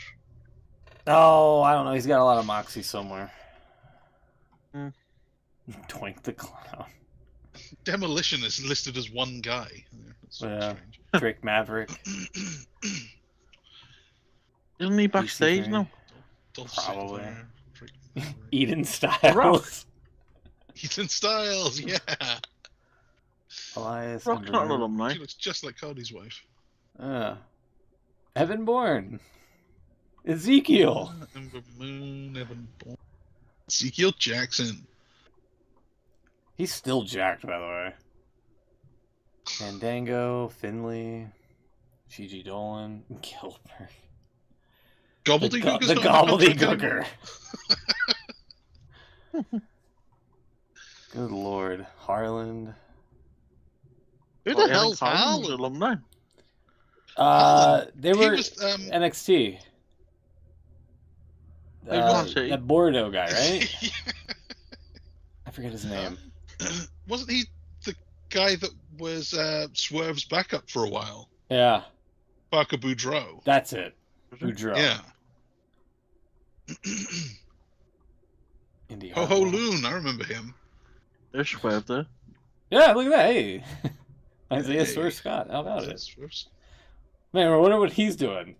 Oh, I don't know. He's got a lot of moxie somewhere. Doink the Clown. Demolition is listed as one guy. That's Yeah. strange. Drake Maverick. Isn't he backstage EC3. now? Dolph Probably. Ziggler, Drake Maverick. Eden Styles. Rock. Ethan Styles, yeah. Elias. Rock's not an alumni. She looks just like Cody's wife. Evan Bourne. Ezekiel. Ember Moon, Evan Bourne. Ezekiel Jackson. He's still jacked, by the way. Fandango, Finley, Gigi Dolan, Gilbert. Gobbledygooker's The not in the contract Gobbledygooker. anymore. Good lord. Harland. Who the hell's Harlan's Harlan? alumni? They He were was, NXT. was he? That Bordeaux guy, right? I forget his name. Wasn't he the guy that was Swerve's backup for a while? Yeah, Parker Boudreaux. that's it. Boudreaux. Yeah. Indy Ho Ho Hartwell. Loon, I remember him. There's Swerve there. Yeah, look at that. Hey. Isaiah Hey. Swerve Scott. How about it? Swerve's- Man, I wonder what he's doing.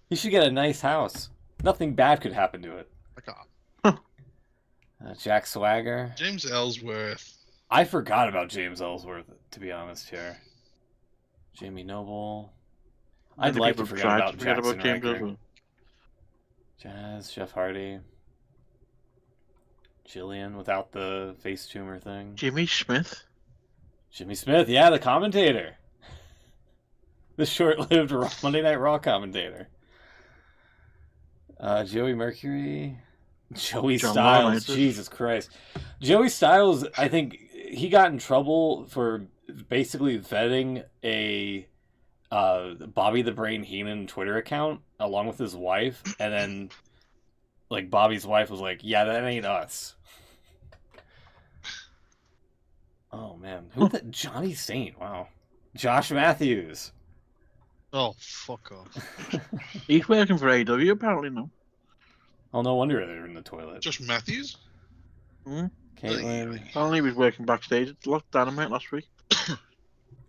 He should get a nice house. Nothing bad could happen to it. I can't. Jack Swagger. James Ellsworth. I forgot about James Ellsworth, to be honest here. Jamie Noble. I'd Many like to people forget tried about to forget Jackson about James Riker. Ellsworth. Jazz, Jeff Hardy. Jillian without the face tumor thing. Jimmy Smith. Jimmy Smith, yeah, the commentator. The short-lived Monday Night Raw commentator. Joey Mercury. Joey John Styles. Laurinaitis. Jesus Christ. Joey Styles, I think he got in trouble for basically vetting a Bobby the Brain Heenan Twitter account along with his wife, and then like Bobby's wife was like, "Yeah, that ain't us." Oh man, who that? Johnny Saint. Wow, Josh Matthews. Oh, fuck off. He's working for AEW apparently now. Oh, no wonder they're in the toilet. Josh Matthews. Caitlin, Apparently he was working backstage at Dynamite last week.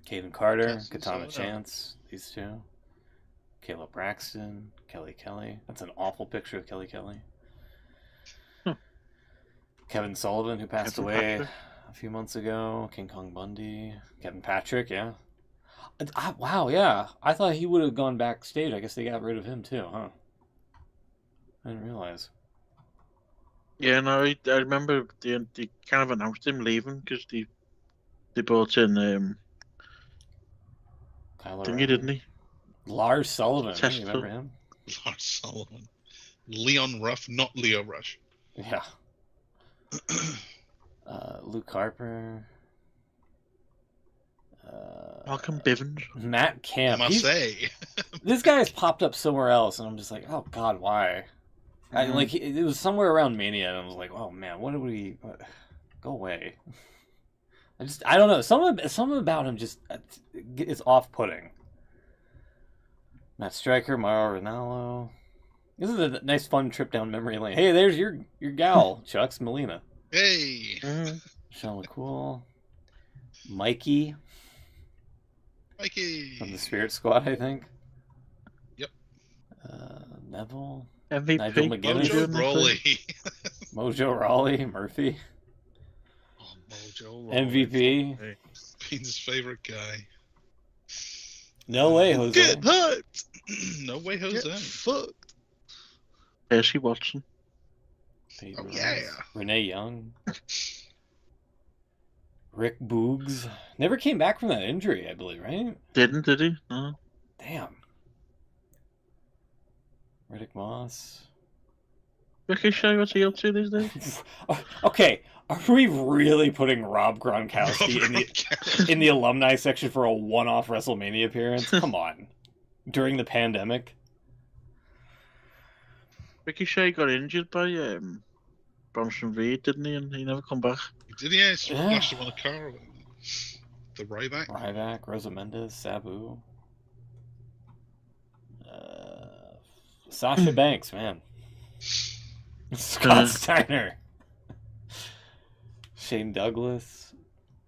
Caden Carter, Yes, Katana so, Chance. These two. Kayla Braxton, Kelly Kelly. That's an awful picture of Kelly Kelly. Kevin Sullivan, who passed Kevin away Patrick. a few months ago. King Kong Bundy. Kevin Patrick, yeah. Wow, yeah. I thought he would have gone backstage. I guess they got rid of him too, huh? I didn't realize. Yeah, no, I remember they kind of announced him leaving because they brought in Kyle thingy, O'Reilly. didn't he? Lars Sullivan. You Test remember too. him? Lars Sullivan. Leon Ruff, not Leo Rush. Yeah. Luke Harper. Malcolm Bivens. Matt Camp. Marseille. This guy has popped up somewhere else, and I'm just like, oh god, why? Mhm. It was somewhere around Mania, and I was like, oh man, what did we? Go away. I don't know. Something about him just is off-putting. Matt Stryker, Mauro Ranallo. This is a nice, fun trip down memory lane. Hey, there's your gal, Chucks Molina. Hey, Sean McCool, Mikey Mikey. from the Spirit Squad, I think. Yep. Neville, MVP. Nigel McGuinness. Mojo Rawley. Mojo Rawley, Murphy, Oh, Mojo Rawley. MVP. Bean's favorite guy. No way, Jose. Get hurt. No way, Get Jose. fucked. Percy Watson. Peyton Oh, Royce, yeah. Renee Young. Rick Boogs. Never came back from that injury, I believe, right? Did he? No. Damn. Riddick Moss. Ricochet, what's he up to these days? Okay, are we really putting Rob Gronkowski in the alumni section for a one-off WrestleMania appearance? Come on. During the pandemic? Ricochet got injured by Bronson Reed, didn't he? And he never come back. Did he? Splashed him on a car. The Ryback. Ryback, Rosa Mendes, Sabu. Sasha Banks, man. Scott Steiner. Shane Douglas.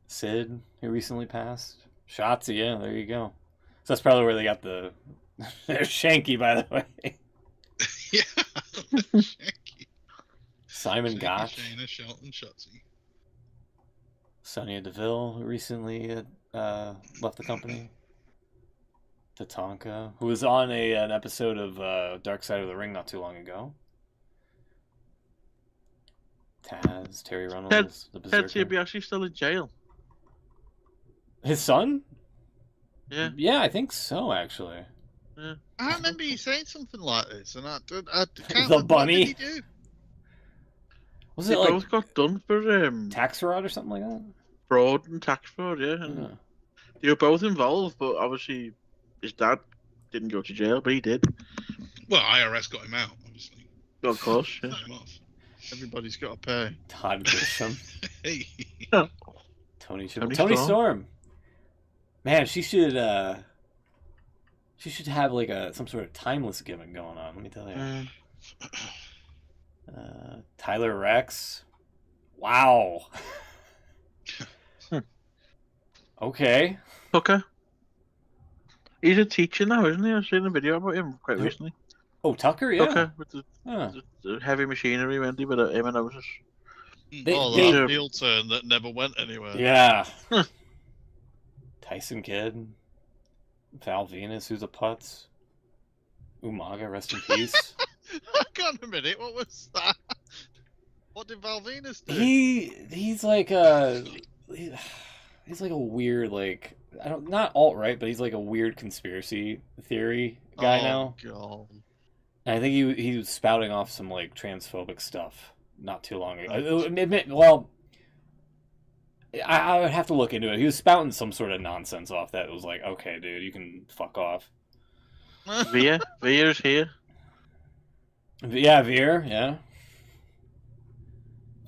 Sid, who recently passed. Shotzi, yeah, there you go. So that's probably where they got the... There's Shanky, by the way. Yeah. Shanky. Simon Shanky, Gotch. Shayna, Shelton, Shotzi. Sonya Deville, who recently left the company. Tatanka, who was on an episode of Dark Side of the Ring not too long ago. Taz, Terry Reynolds, the Ted Berserker. DiBiase's still in jail. His son? Yeah. Yeah, I think so, actually. I remember you saying something like this, and I can't The remember bunny? what did he do. Was They it like both got done for tax fraud or something like that? fraud and tax fraud, yeah. And Yeah. they were both involved, but obviously his dad didn't go to jail, but he did. Well, IRS got him out, obviously. Of course, yeah. Got him off. Everybody's got to pay. Todd Grisham, Hey. Tony Tony Storm. Man, she should have like some sort of timeless gimmick going on. Let me tell you. Tyler Rex. Wow. Okay. Tucker. He's a teacher now, isn't he? I've seen a video about him quite recently. Oh, Tucker, yeah. Tucker with Huh. the heavy machinery, went he? With him and Moses. They- Oh, they- that heel turn that never went anywhere. Yeah. Tyson Kidd. Val Venus, who's a putz. Umaga, rest in peace. Hang on a minute, what was that? What did Val Venus do? He's like a he's like a weird not alt-right, but he's like a weird conspiracy theory guy now. God. And I think he was spouting off some like transphobic stuff not too long ago. Well, I would have to look into it. He was spouting some sort of nonsense off that was like, okay, dude, you can fuck off. Veer's here. Yeah, Veer, yeah.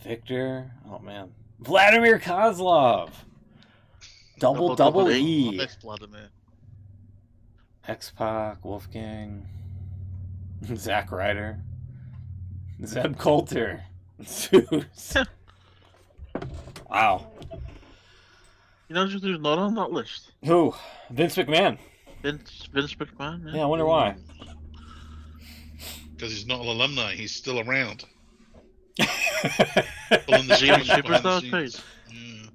Victor, oh man. Vladimir Kozlov. Double I E. miss Vladimir. X-Pac, Wolfgang. Zack Ryder. Zeb Coulter. Zeus. Wow. You know, who's not on that list? Who? Vince McMahon. Vince McMahon. Yeah, I wonder why. Because he's not an alumni, he's still around. Is he on Behind the Superstars scenes. page? Yeah.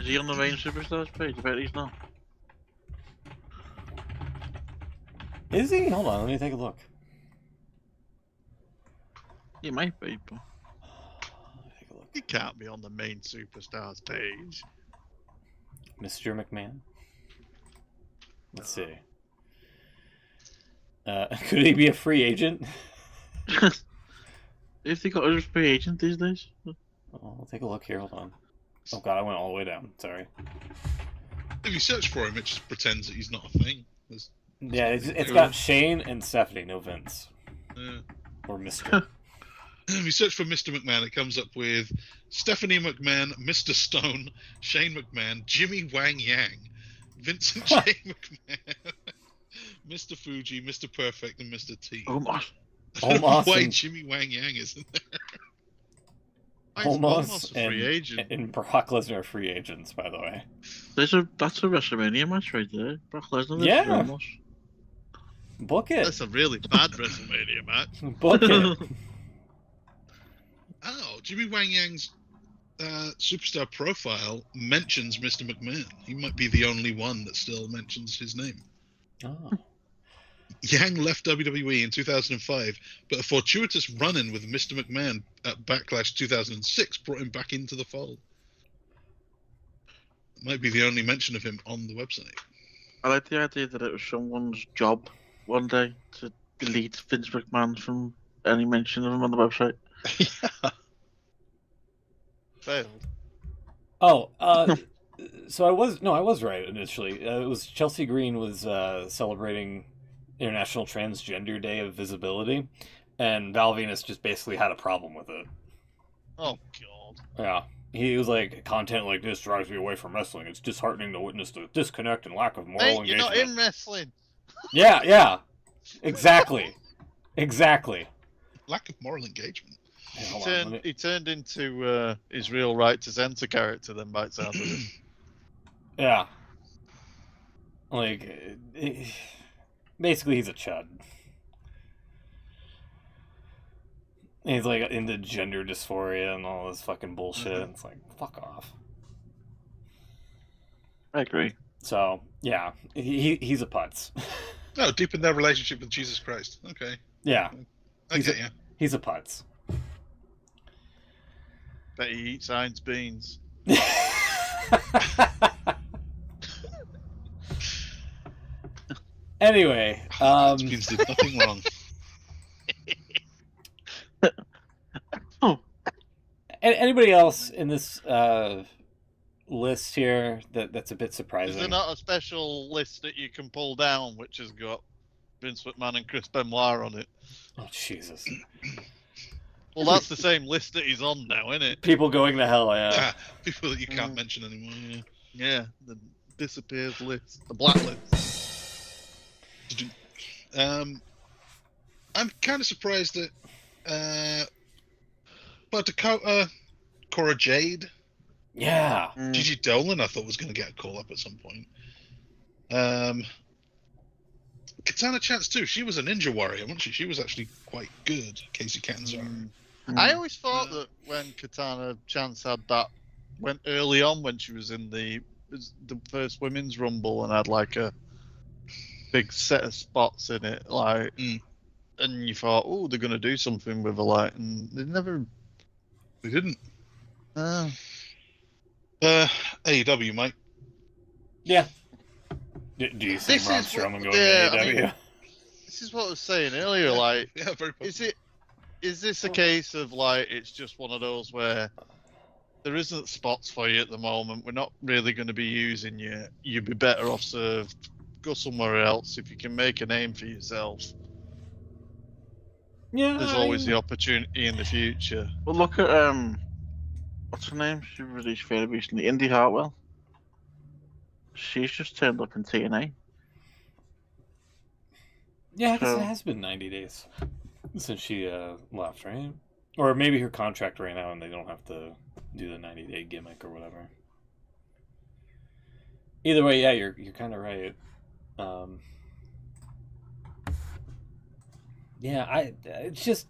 Is he on the main superstars page? I bet he's not. Is he? Hold on, let me take a look. He might be, but Let me take a look. He can't be on the main superstars page. Mr. McMahon. Let's see. Could he be a free agent? if they got a free agent these days. Oh, I'll take a look here. Hold on. Oh god, I went all the way down. Sorry. If you search for him, it just pretends that he's not a thing. Yeah, it's got Shane and Stephanie, no Vince. Or Mr. If you search for Mr. McMahon, it comes up with Stephanie McMahon, Mr. Stone, Shane McMahon, Jimmy Wang Yang, Vincent J. McMahon, Mr. Fuji, Mr. Perfect, and Mr. T. Omos. I don't know why and- Jimmy Wang Yang isn't there. Almost a free agent. and Brock Lesnar are free agents, by the way. That's a WrestleMania match right there. Brock Lesnar versus Yeah. Omos. Book it. That's a really bad WrestleMania match. Book it. Oh, Jimmy Wang Yang's superstar profile mentions Mr. McMahon. He might be the only one that still mentions his name. Oh. Yang left WWE in 2005, but a fortuitous run-in with Mr. McMahon at Backlash 2006 brought him back into the fold. Might be the only mention of him on the website. I like the idea that it was someone's job one day to delete Vince McMahon from any mention of him on the website. Yeah. Failed. Oh, so I was right initially. It was Chelsea Green was celebrating International Transgender Day of Visibility, and Val Venus just basically had a problem with it. Oh god. Yeah. He was like, content like this drives me away from wrestling. It's disheartening to witness the disconnect and lack of moral Hey, you're engagement. not in wrestling. Yeah. Exactly. Exactly. Lack of moral engagement. Hey, hold on, let me- He turned into his real right to censor character then by the sound of it. Yeah. Like, basically he's a chud. He's like into gender dysphoria and all this fucking bullshit. Mhm. It's like, fuck off. I agree. So, yeah, he's a putz. No, deepen their relationship with Jesus Christ. Okay. Yeah, I get you. he's a putz. Bet he eats Heinz beans. Anyway, Vince did nothing wrong. anybody else in this list here that's a bit Is surprising? there not a special list that you can pull down which has got Vince McMahon and Chris Benoit on it? Oh, Jesus. Well, that's the same list that he's on now, isn't it? People going to hell, yeah. People that you can't mention anymore. Yeah. Yeah, the disappears list, the blacklist. I'm kind of surprised that but Dakota, Cora Jade, Yeah. Gigi Dolan, I thought was going to get a call up at some point. Katana Chance too. She was a ninja warrior, wasn't she? She was actually quite good. Casey Catanzaro. I always thought that when Katana Chance had that, went early on when she was in the first women's rumble and had like a big set of spots in it, like, and you thought, oh, they're gonna do something with her, like, and they never. They didn't. Uh, AEW, Mike. Yeah. Do you see This Braun is what- Strowman going yeah, to I AEW? mean- this is what I was saying earlier. Like, Yeah, very possible. is this a case of like it's just one of those where there isn't spots for you at the moment? We're not really going to be using you. You'd be better off served. Go somewhere else if you can make a name for yourself. Yeah. There's always the opportunity in the future. Well, look at what's her name? She released fairly recently. Indy Hartwell. She's just turned up in TNA. Yeah, I guess So- it has been 90 days since she left, right? Or maybe her contract ran out and they don't have to do the 90-day gimmick or whatever. Either way, yeah, you're kind of right. Yeah, it's just,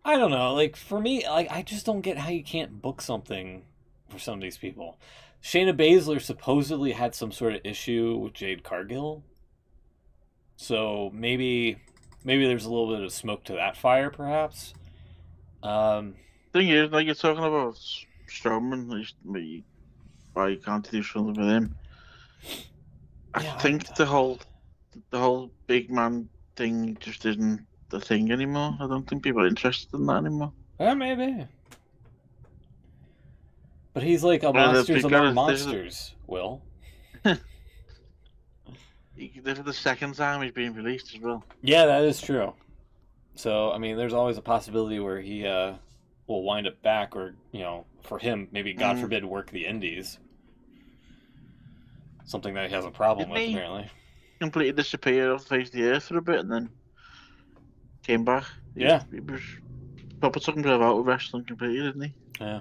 I don't know. Like, for me, like, I just don't get how you can't book something for some of these people. Shayna Baszler supposedly had some sort of issue with Jade Cargill. So maybe there's a little bit of smoke to that fire, perhaps. Thing is, like you're talking about Strowman, why you can't do something with him. I Yeah, think the whole big man thing just isn't the thing anymore. I don't think people are interested in that anymore. Yeah, maybe. But he's like a Well, monsters among because monsters, Will. this is the second time he's been released as well. Yeah, that is true. So, I mean, there's always a possibility where he will wind up back, or, for him, maybe, God forbid, work the indies. Something that he has a problem Didn't with, he apparently. completely disappeared off the face of the earth for a bit and then came back. He was proper took himself out of wrestling completely, didn't he? Yeah.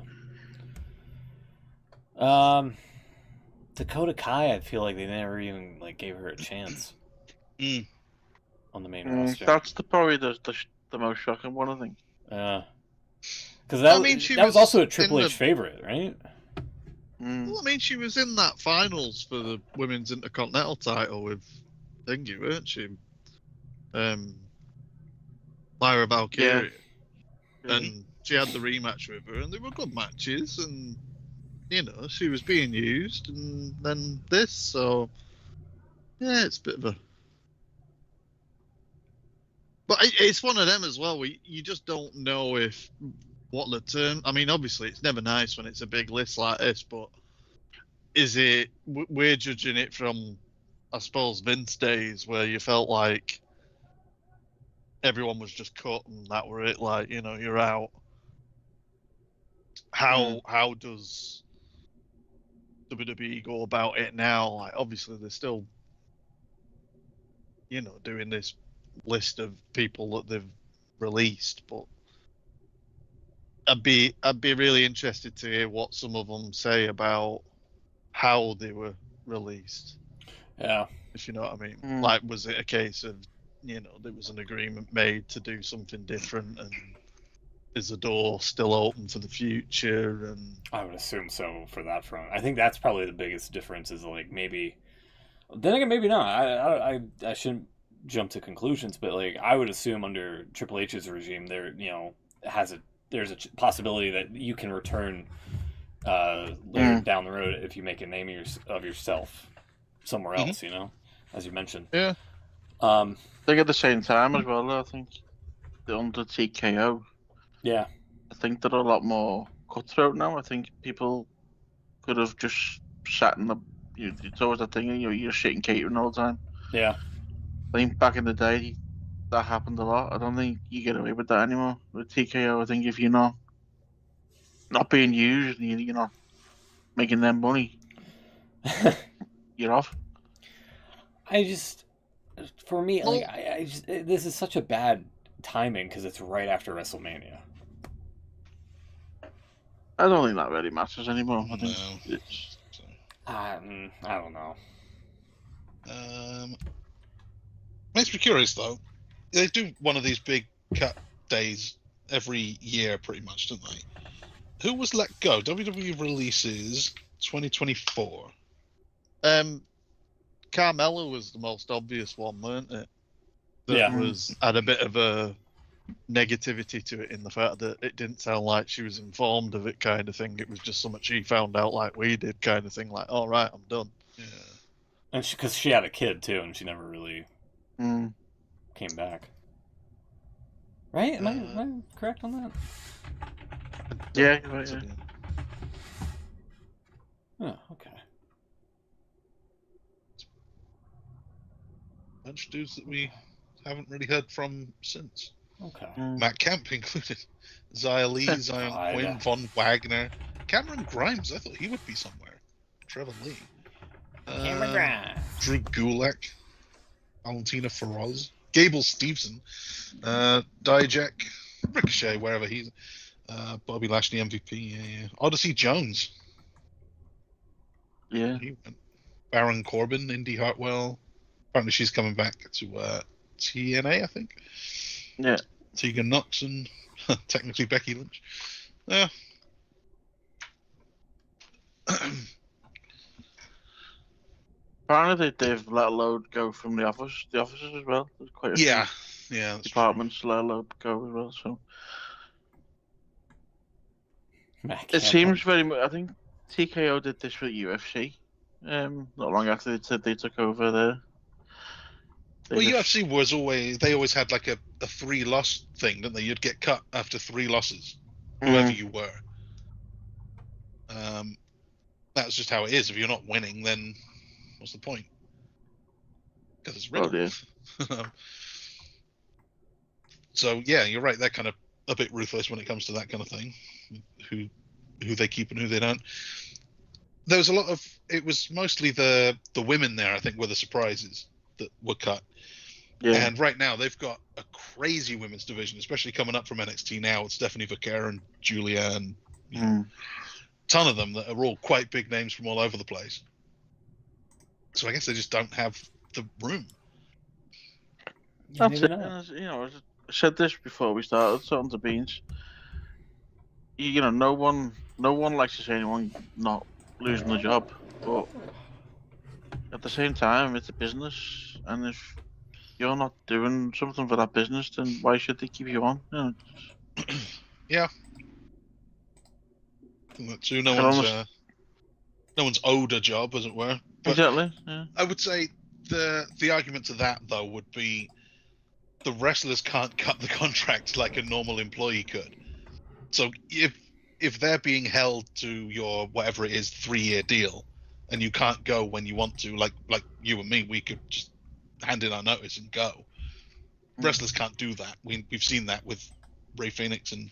Dakota Kai, I feel like they never even gave her a chance on the main roster. That's probably the most shocking one, I think. Yeah. Because that was also a Triple H favorite, right? Well, I mean, she was in that finals for the Women's Intercontinental title with Thingy, weren't she? Lyra Valkyria. Yeah. And she had the rematch with her, and they were good matches, and, she was being used, and then this, so, yeah, it's a bit of a... But it's one of them as well, where you just don't know what the term... I mean, obviously, it's never nice when it's a big list like this, but is it... We're judging it from, I suppose, Vince days, where you felt like everyone was just cut and that were it, you're out. How does WWE go about it now? Obviously, they're still, doing this list of people that they've released, but I'd be really interested to hear what some of them say about how they were released. Yeah. If you know what I mean. Was it a case of, there was an agreement made to do something different, and is the door still open for the future? And I would assume so for that front. I think that's probably the biggest difference is maybe. Then again, maybe not. I shouldn't jump to conclusions, but I would assume under Triple H's regime, there's a possibility that you can return later down the road if you make a name of yourself somewhere else. As you mentioned. Yeah. I think at the same time as well, I think under TKO. Yeah. I think they're a lot more cutthroat now. I think people could have just sat in the. It's always that thing, you're shitting catering all the time. Yeah. I think back in the day, that happened a lot. I don't think you get away with that anymore. With TKO, I think if you're not being used and you're not making them money, you're off. For me, this is such a bad timing because it's right after WrestleMania. I don't think that really matters anymore. I think it's. I don't know. Makes me curious though. They do one of these big cut days every year, pretty much, don't they? Who was let go? WWE Releases 2024. Carmella was the most obvious one, weren't it? That had a bit of a negativity to it in the fact that it didn't sound like she was informed of it, kind of thing. It was just something she found out like we did, kind of thing. All right, I'm done. Yeah. And because she had a kid too, and she never really came back. Right? Am I correct on that? Yeah. Right, yeah. Oh, okay. Bunch of dudes that we haven't really heard from since. Okay. Matt Kemp included. Xia Li, Zion Quinn, Von Wagner. Cameron Grimes, I thought he would be somewhere. Trevor Lee. Cameron Grimes. Drew Gulak. Valentina Feroz. Gable Stevenson. Dijak. Ricochet, wherever he's. Bobby Lashley MVP. Yeah. Odyssey Jones. Yeah. Baron Corbin, Indy Hartwell. Apparently she's coming back to TNA, I think. Yeah. Tegan Knox and technically Becky Lynch. Yeah. Apparently they've let a load go from the offices as well. There's quite a Yeah, few yeah, that's true. departments let a load go as well. So Matt it Camp. seems very much. I think TKO did this with UFC. Not long after they said they took over there. Well, UFC was always had like a 3-loss thing, didn't they? You'd get cut after 3 losses, whoever you were. That's just how it is. If you're not winning, then what's the point? Because it's Riddle. Oh, yeah. So yeah, you're right. They're kind of a bit ruthless when it comes to that kind of thing. Who they keep and who they don't. There was a lot of. It was mostly the women there. I think were the surprises that were cut. Yeah. And right now they've got a crazy women's division, especially coming up from NXT now with Stephanie Vaquer and Julia and ton of them that are all quite big names from all over the place. So I guess they just don't have the room. Yeah, That's maybe it. not. You know, I said this before we started. Something to beans. You know, no one likes to see anyone not losing the job, but at the same time, it's a business, and if you're not doing something for that business, then why should they keep you on? You know, Yeah. So no one's owed a job, as it were. But exactly. Yeah. I would say the argument to that though would be the wrestlers can't cut the contract like a normal employee could. So if they're being held to your whatever it is 3-year deal, and you can't go when you want to, like you and me, we could just hand in our notice and go. Wrestlers can't do that. We've seen that with Rey Fenix and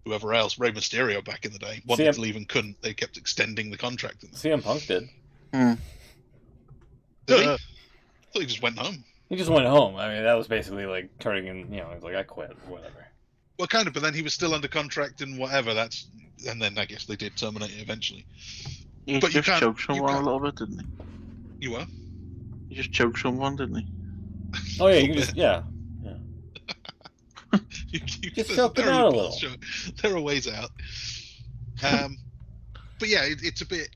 whoever else. Rey Mysterio back in the day wanted to leave and couldn't. They kept extending the contract. CM Punk did. Did he? I thought he just went home. He just went home. I mean, that was basically like turning in. You know, he's like, I quit, whatever. Well, kind of, but then he was still under contract and whatever. And then I guess they did terminate it eventually. He But just choked someone a little bit, didn't he? You were? He just choked someone, didn't he? Oh yeah, you can just you just choke them out a little. There are ways out. But yeah, it's a bit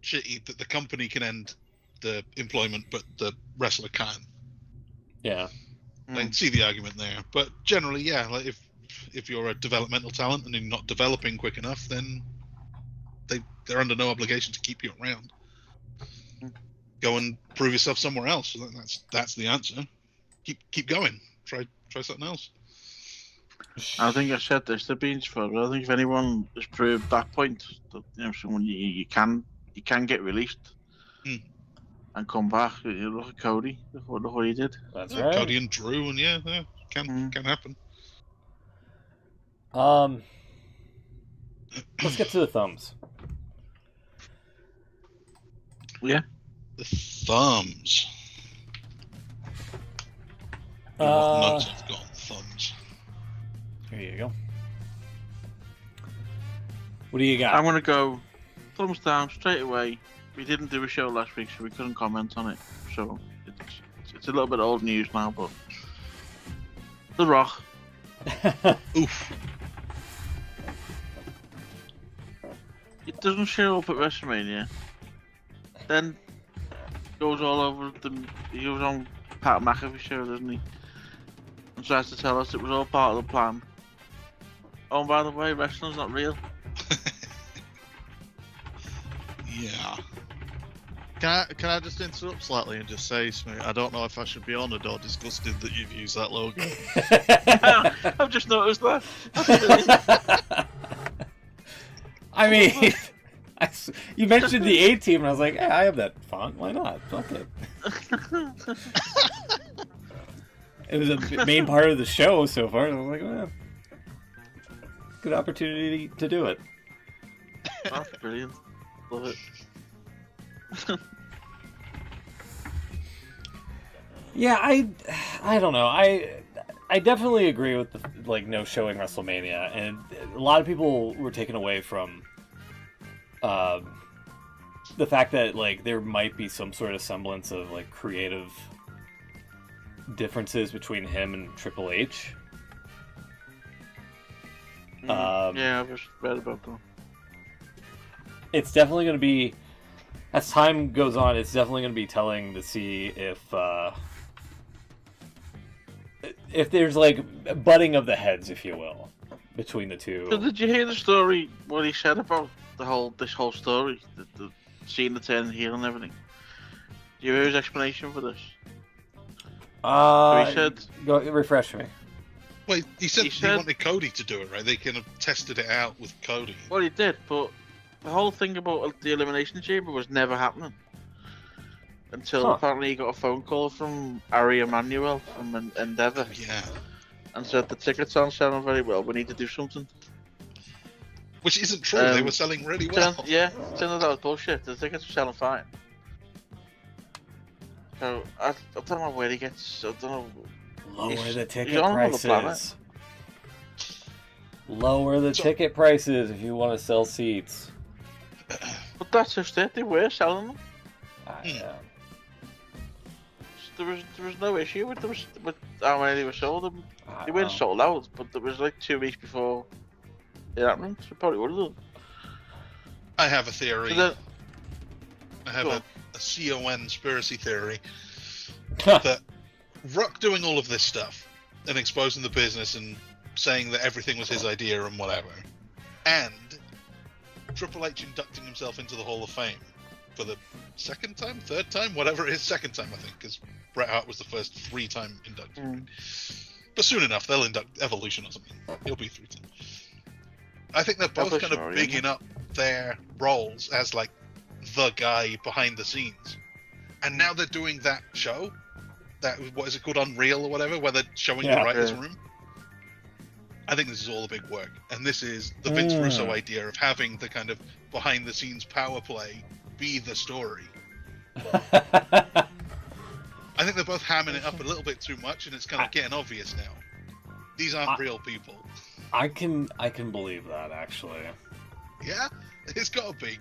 shitty that the company can end the employment, but the wrestler can't. Yeah. I can see the argument there, but generally, yeah, like if you're a developmental talent and you're not developing quick enough, then they're under no obligation to keep you around. Go and prove yourself somewhere else. That's the answer. Keep going. Try something else. I think I said this to Beans for. I think if anyone has proved that point, that someone you can get released and come back. You look at Cody. Look what he did. That's right. Cody and Drew, and can happen. Let's get to the thumbs. Yeah. The thumbs. What notes I've got on thumbs. Here you go. What do you got? I'm gonna go thumbs down straight away. We didn't do a show last week, so we couldn't comment on it. So it's a little bit old news now, but The Rock. Oof. It doesn't show up at WrestleMania. Then goes all over he goes on Pat McAfee show, doesn't he? And tries to tell us it was all part of the plan. Oh, and by the way, wrestling's not real. Yeah. Can I just interrupt slightly and just say, Smith, I don't know if I should be honoured or disgusted that you've used that logo. I've just noticed that. I mean, you mentioned the A team, and I was like, hey, I have that font. Why not? Fuck it. It was a main part of the show so far. And I was like, well, good opportunity to do it. That's brilliant. Love it. Yeah, I don't know. I definitely agree with the no showing WrestleMania, and a lot of people were taken away from the fact that there might be some sort of semblance of creative differences between him and Triple H. Yeah, I've just read about that. It's definitely going to be as time goes on, it's definitely going to be telling to see if there's like butting of the heads, if you will, between the two. So did you hear the story? What he said about this whole story, the seeing the turn heel and everything. Do you hear his explanation for this? So he said, Go refresh me. Well, he said He he said- wanted Cody to do it, right? They kind of tested it out with Cody. well, he did, but the whole thing about the Elimination Chamber was never happening until apparently he got a phone call from Ari Emanuel from Endeavour Yeah. and said the tickets aren't selling very well. We need to do something. Which isn't true. They were selling really well. Turns out that was bullshit. The tickets were selling fine. So I don't know where he gets. I don't know. Lower the ticket on another planet. prices. Lower the ticket prices if you want to sell seats. But that's just it. They were selling them. There was no issue with how many they were sold. They weren't sold out, but there was like 2 weeks before it happened. So probably would have done. I have a theory. So then, I have go a on. CON conspiracy theory that Rock doing all of this stuff and exposing the business and saying that everything was his idea and whatever, and Triple H inducting himself into the Hall of Fame for the second time, third time, whatever it is, second time I think, because Bret Hart was the first 3-time inductee. But soon enough they'll induct Evolution or something. He'll be 3 times. I think they're both kind of bigging up their roles as like the guy behind the scenes, and now they're doing that show. That what is it called, Unreal or whatever, where they're showing the writers' room. I think this is all a big work, and this is the Vince Russo idea of having the kind of behind-the-scenes power play be the story. I think they're both hamming it up a little bit too much, and it's kind of getting obvious now. These aren't real people. I can believe that, actually. Yeah, it's got to be.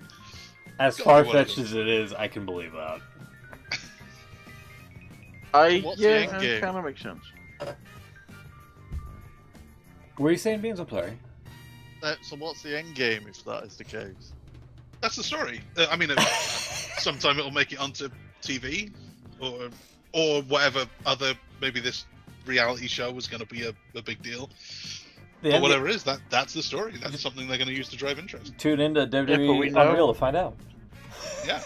As far-fetched as it is, I can believe that. What's the end it game? kind of makes sense. Were you saying, Beans? I'm sorry. So what's the end game if that is the case? That's the story. I mean, sometime it'll make it onto TV, or whatever other, maybe this reality show was going to be a big deal. But whatever it is, that's the story. That's something they're going to use to drive interest. Tune into WWE know- Unreal to find out. Yeah.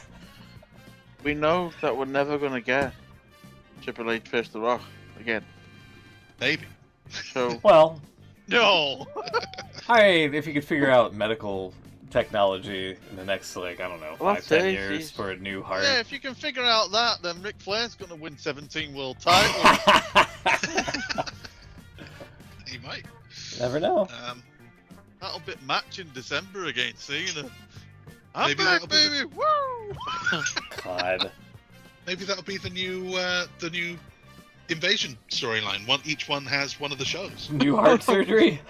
We know that we're never going to get Triple H versus The Rock again. Maybe. So Well, No! if you could figure out medical technology in the next, like, I don't know, Well, 5-10 years for a new heart. Yeah, if you can figure out that, then Ric Flair's going to win 17 world titles. He might. Never know. That'll be match in December against Cena. I'm Maybe back, that'll be baby! Woo! God. Maybe that'll be the new Invasion storyline. Each one has one of the shows. New heart surgery?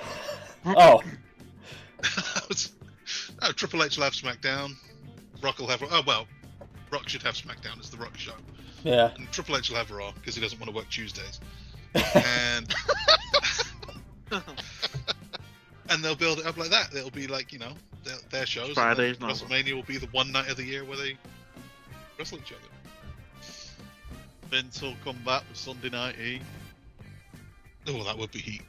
Oh. No, Triple H will have SmackDown. Rock will have. Rock should have SmackDown. It's the Rock show. Yeah. And Triple H will have Raw because he doesn't want to work Tuesdays. And and they'll build it up like that. It'll be like, their shows. Fridays, and no. WrestleMania will be the one night of the year where they wrestle each other. Vince will come back with Sunday Night Heat. Oh, that would be heat.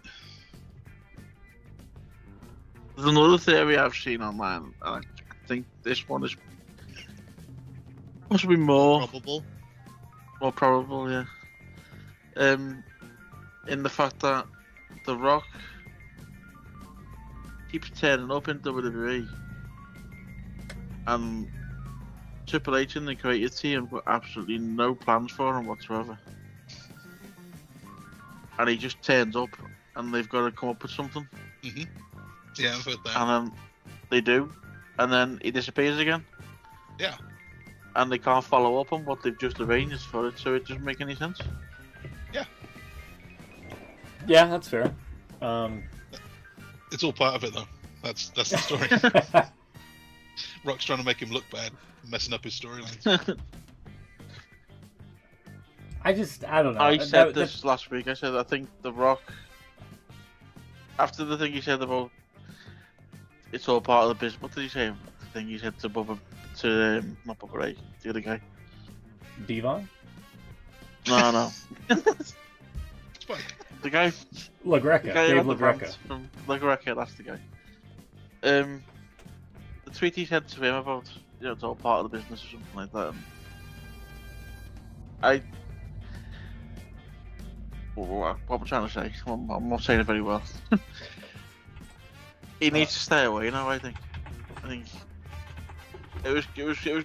there's another theory I've seen online, and I think this one is possibly more probable, yeah. In the fact that The Rock keeps turning up in WWE, and Triple H and the creative team have got absolutely no plans for him whatsoever. And he just turns up, and they've got to come up with something. Mm-hmm. Yeah, I've heard that. And then they do, and then he disappears again. Yeah. And they can't follow up on what they've just arranged for it, so it doesn't make any sense. Yeah, that's fair. It's all part of it, though. That's the story. Rock's trying to make him look bad, messing up his storylines. I don't know. I said this last week. I said I think The Rock, after the thing he said about it's all part of the business. What did he say? The thing he said it's to not Booker Ray, the other guy. Devon? No. Spike. The guy. LaGreca. The guy Dave at the LaGreca. front from LaGreca, that's the guy. The tweet he said to him about, it's all part of the business or something like that. And what am I trying to say? I'm not saying it very well. He needs to stay away now. I think it was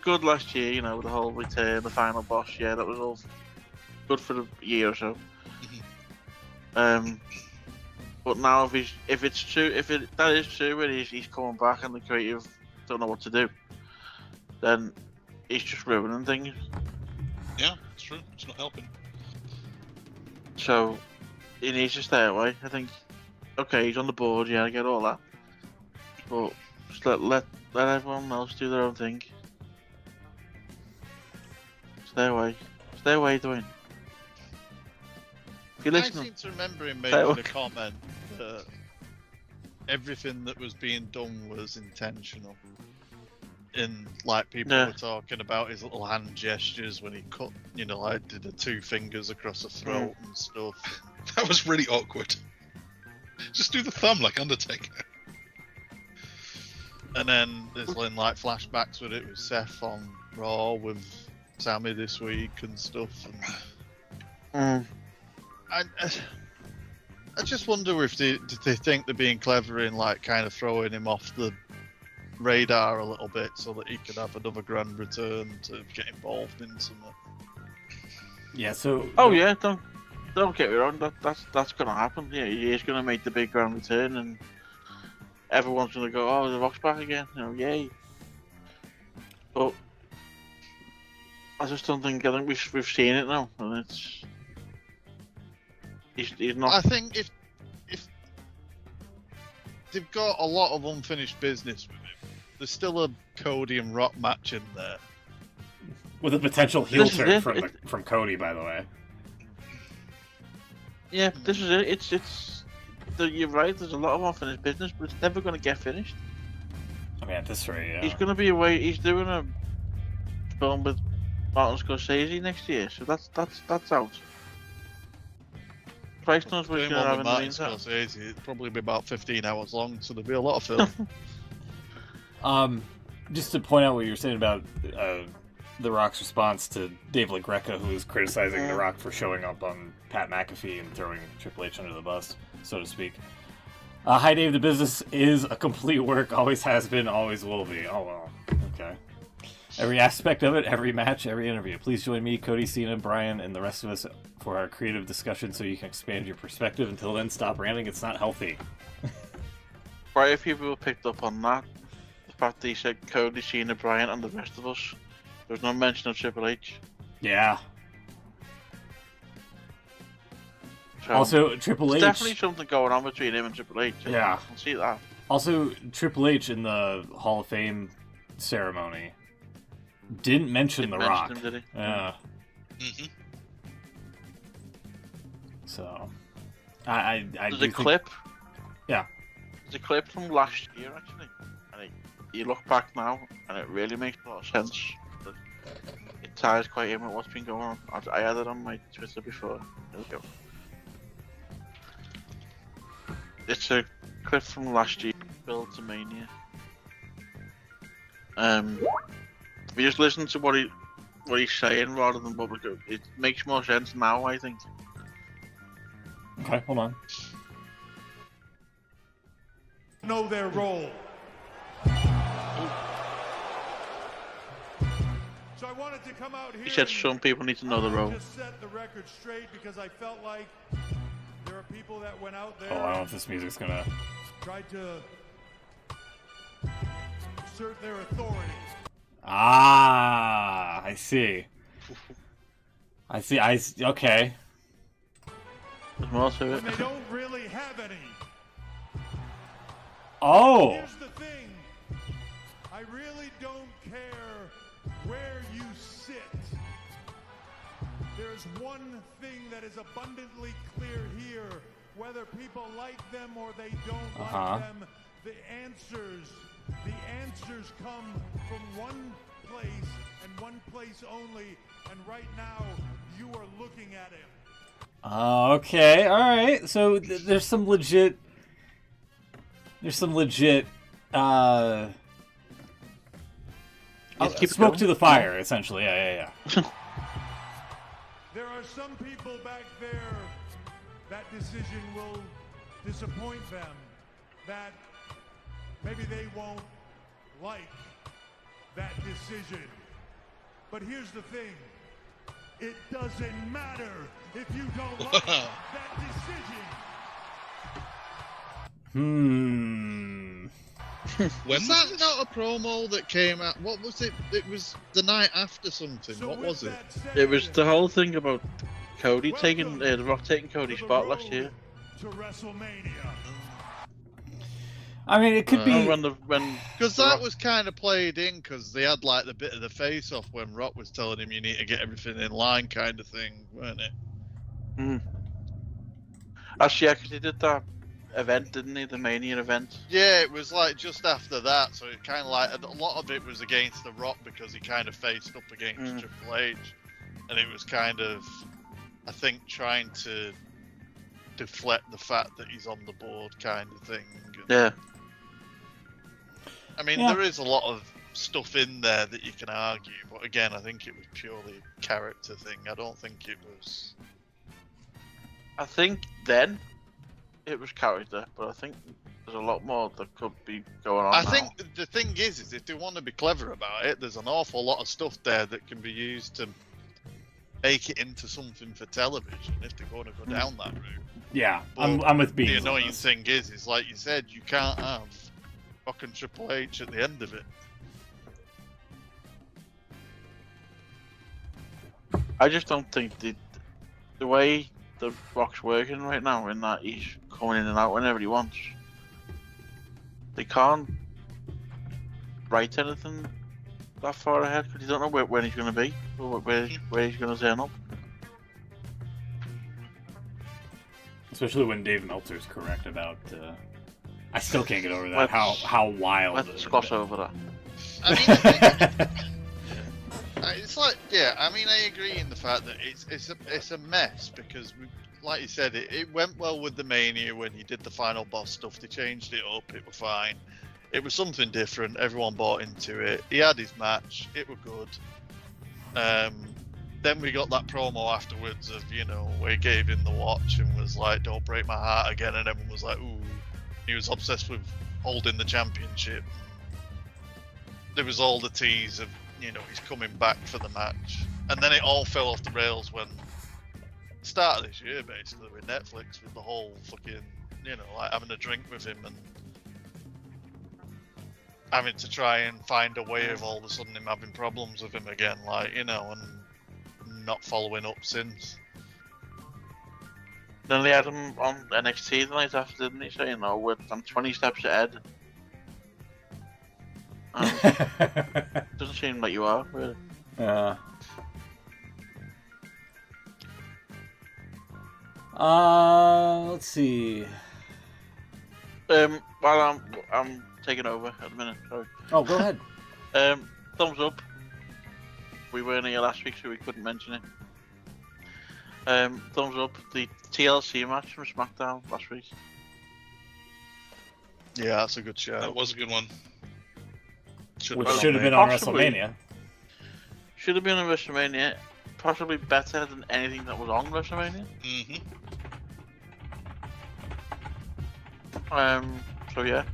good last year. The whole return, the final boss. Yeah, that was all good for a year or so. But now if it's true, that is true, and he's coming back and the creative don't know what to do, then he's just ruining things. Yeah, it's true. It's not helping. So he needs to stay away. I think. Okay, he's on the board. Yeah, I get all that. But just let everyone else do their own thing. Stay away, Dwayne. If you're I listening, seem to remember him making a comment that everything that was being done was intentional. And like people were talking about his little hand gestures when he cut, like did the 2 fingers across the throat and stuff. That was really awkward. Just do the thumb like Undertaker. And then there's like flashbacks with it with Seth on Raw with Sammy this week and stuff. And I just wonder if they think they're being clever in like kind of throwing him off the radar a little bit so that he could have another grand return to get involved in something. Yeah. So. oh yeah, don't get me wrong. That's gonna happen. Yeah, he's gonna make the big grand return, and everyone's gonna go, "Oh, the Rock's back again!" Yay! But I just don't think. I think we've seen it now, and he's not. I think if they've got a lot of unfinished business with him, there's still a Cody and Rock match in there. With a potential heel turn from Cody, by the way. Yeah, this is it. You're right. There's a lot of unfinished business, but it's never going to get finished. I mean, at this rate, yeah. He's going to be away. He's doing a film with Martin Scorsese next year, so that's out. Christ knows what he's going to have in the meantime. It'd probably be about 15 hours long, so there'll be a lot of film. Just to point out what you were saying about The Rock's response to Dave LaGreca, who was criticizing The Rock for showing up on Pat McAfee and throwing Triple H under the bus, so to speak. Hi, Dave. The business is a complete work. Always has been, always will be. Oh, well. Okay. Every aspect of it, every match, every interview. Please join me, Cody, Cena, Brian, and the rest of us for our creative discussion so you can expand your perspective. Until then, stop ranting. It's not healthy. Quite a few people picked up on that. The fact that he said Cody, Cena, Brian, and the rest of us. There's no mention of Triple H. Yeah. So, also, Triple H... There's definitely something going on between him and Triple H. Yeah. I can see that. Also, Triple H in the Hall of Fame ceremony didn't mention The Rock. Him, did he? Yeah. Mm-hmm. So, I There's a clip. Yeah. There's a clip from last year, actually. And you look back now, and it really makes a lot of sense. It ties quite in with what's been going on. I had it on my Twitter before. There we go. It's a clip from last year, Build to Mania. If you just listen to what he's saying rather than what we go, it makes more sense now, I think. Okay, hold on. Know their role. So I wanted to come out here. He said some people need to know the role. Just set the record straight because I felt like there are people that went out there. Oh, I don't know if this music's gonna... Tried to assert their authority. Ah, I see. Okay. There's more to it. And they don't really have any. Oh! Here's the thing. I really don't care where you sit. There's one thing that is abundantly clear here. Whether people like them or they don't like them, the answers come from one place and one place only, and right now you are looking at him. Okay, all right. So there's some legit. Keep smoke going. to the fire, essentially. Yeah. There are some people back there that decision will disappoint them, that maybe they won't like that decision. But here's the thing, it doesn't matter if you don't like that decision. Was that not a promo that came out? What was it? It was the night after something. So What with was it? that said, It was the whole thing about Cody taking welcome The Rock taking Cody's to the spot last road year. to WrestleMania. I mean, it could be. When Because that was kind of played in because they had like the bit of the face off when Rock was telling him you need to get everything in line, kind of thing, weren't it? Actually, yeah, 'cause he did that event, didn't he? The Mania event. Yeah, it was like just after that, so it kind of like a lot of it was against the Rock because he kind of faced up against Triple H, and it was kind of, I think, trying to deflect the fact that he's on the board, kind of thing. Yeah. I mean, Yeah. there is a lot of stuff in there that you can argue, but again, I think it was purely a character thing. I don't think it was. I think then it was character, but I think there's a lot more that could be going on. I now. think the thing is if they want to be clever about it, there's an awful lot of stuff there that can be used to make it into something for television if they're going to go down that route. Yeah, But I'm with Beans. The on annoying this. thing is like you said, you can't have fucking Triple H at the end of it. I just don't think the way the Rock's working right now, in that he's coming in and out whenever he wants. They can't write anything that far ahead because you don't know when he's going to be or where he's going to turn up. Especially when Dave Meltzer's correct about. I still can't get over that. Let's- How wild. Let's gloss over that. I mean, it's like, yeah, I mean, I agree in the fact that it's a mess because, like you said, it went well with the Mania when he did the final boss stuff. They changed it up, it was fine. It was something different, everyone bought into it. He had his match, it was good. Then we got that promo afterwards of, where he gave him the watch and was like, don't break my heart again, and everyone was like, ooh. He was obsessed with holding the championship. There was all the tease of, he's coming back for the match. And then it all fell off the rails when start of this year, basically, with Netflix, with the whole fucking, like having a drink with him and having to try and find a way of all of a sudden him having problems with him again, like, and not following up since. Then they had him on NXT the night after, didn't he? So, I'm 20 steps ahead. Doesn't seem like you are, really. Let's see. While I'm taking over at the minute, sorry. Oh, go ahead. Thumbs up. We weren't here last week, so we couldn't mention it. Thumbs up. The TLC match from SmackDown last week. Yeah, that's a good show. That was a good one. Which should have been on Possibly. WrestleMania. Should have been on WrestleMania. Possibly better than anything that was on WrestleMania. Mm-hmm. So yeah.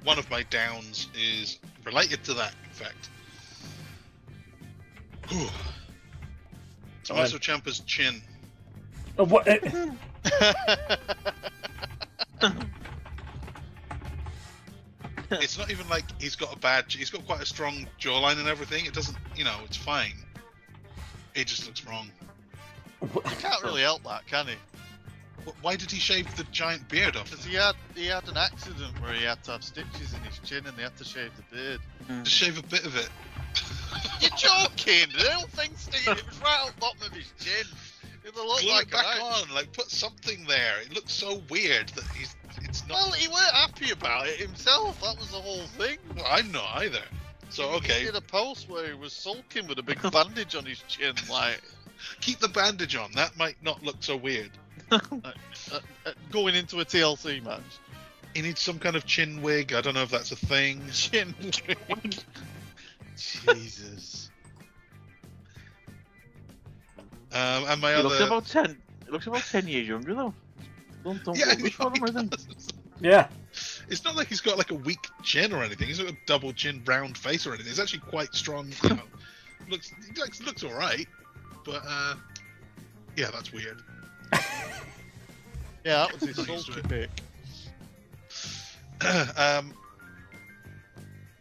One of my downs is related to that, in fact. Tommaso Ciampa's chin. What? It's not even like he's got quite a strong jawline and everything. It doesn't, it's fine. It just looks wrong. You can't really help that, can he? Why did he shave the giant beard off? Because he had an accident where he had to have stitches in his chin and they had to shave the beard. Just shave a bit of it. You're joking! The whole thing, Steve, it was right on the bottom of his chin. It looked Glue like it back on, like put something there. It looks so weird that it's Well, he weren't happy about it himself. That was the whole thing. Well, I'm not either. So okay, He did a post where he was sulking with a big bandage on his chin, like keep the bandage on. That might not look so weird. going into a TLC match. He needs some kind of chin wig. I don't know if that's a thing. Chin wig. Jesus. And my He other. looks about 10. He looks about 10 years younger though. Don't Yeah, wish for him, I think. Yeah. It's not like he's got like a weak chin or anything. He's got a double chin, round face or anything. He's actually quite strong. You know, looks all right, but yeah, that's weird. Yeah, that was his Not used to sulky it. pick.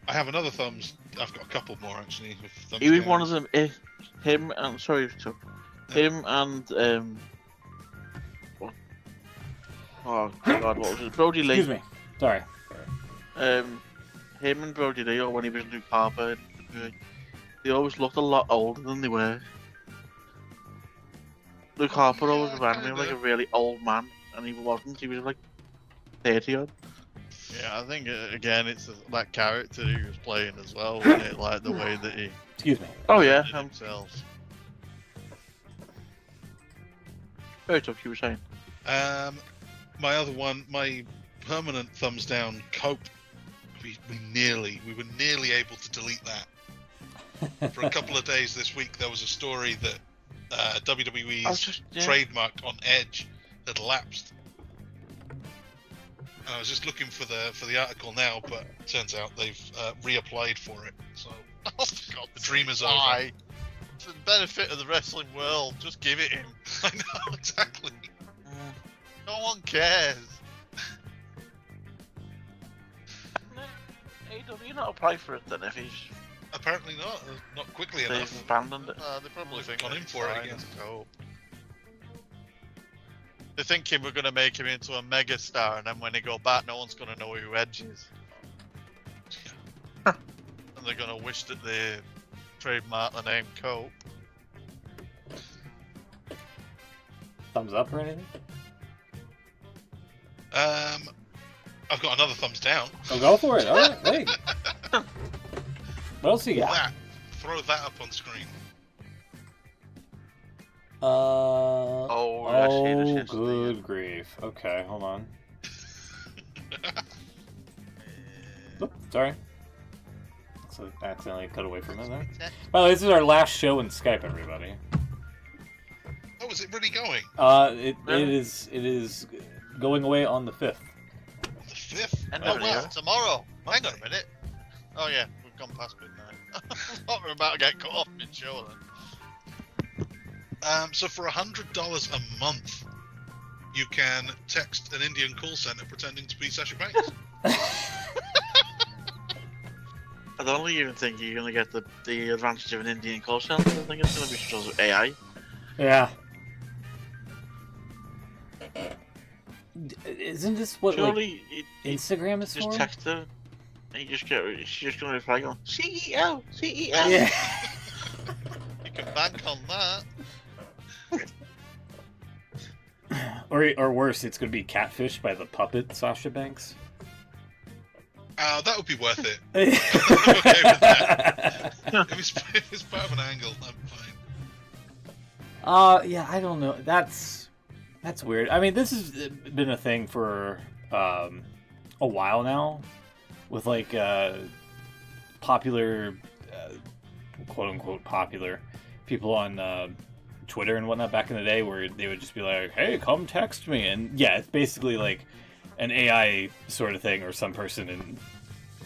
I have another thumbs. I've got a couple more actually. With thumbs He was down. one of them. Him and sorry, Chuck. Him and what? Oh God, what was it? Brody Lee. Excuse me. Sorry. Him and Brody Lee, or when he was Luke Harper, they always looked a lot older than they were. Luke Harper always reminded me of like a really old man, and he wasn't. He was like 30 odd. Yeah, I think again it's that character he was playing as well, wasn't it? Like the way that he Excuse me. Oh yeah, did himself. very tough. You were saying. My other one, my permanent thumbs down. Cope. We were nearly able to delete that. For a couple of days this week, there was a story that WWE's trademark on Edge had lapsed. I was just looking for the article now, but it turns out they've reapplied for it. So Oh, for God's the dream is over. Why? For the benefit of the wrestling world, just give it him. I know exactly. No one cares. AEW not apply for it then if he's Apparently not quickly enough. they've abandoned it. They probably think Gone that in he's for it fine again. as Cope. They're thinking we're going to make him into a mega star, and then when they go back, no one's going to know who Edge is. And they're going to wish that they trademarked the name Cope. Thumbs up or anything? I've got another thumbs down. Oh, go for it. All right. Hey. What else you got? That. Throw that up on screen. Oh, I see this yesterday. Good grief. Okay, hold on. Oop, sorry. So I accidentally cut away from it there. By the way, this is our last show in Skype, everybody. Oh, is it really going? It is going away on the 5th. The 5th? And Oh, there well, we tomorrow. Hang Monday. on a minute. Oh, yeah, we've gone past midnight. I thought we were about to get cut off mid-show then. So for $100 a month, you can text an Indian call center pretending to be Sasha Banks. I don't even think you're gonna get the advantage of an Indian call center. I think it's gonna be because of AI. Yeah. Isn't this what like, Surely you Instagram is just for? text her, and you just get she's just gonna reply going CEO, CEO. Yeah. You can bank on that. Or worse, it's going to be catfish by the puppet Sasha Banks. That would be worth it. I'm okay with that. If it's part of an angle, I'm fine. Yeah, I don't know. That's weird. I mean, this has been a thing for a while now, with like popular, quote unquote popular people on Twitter and whatnot back in the day, where they would just be like, "Hey, come text me," and yeah, it's basically like an AI sort of thing, or some person in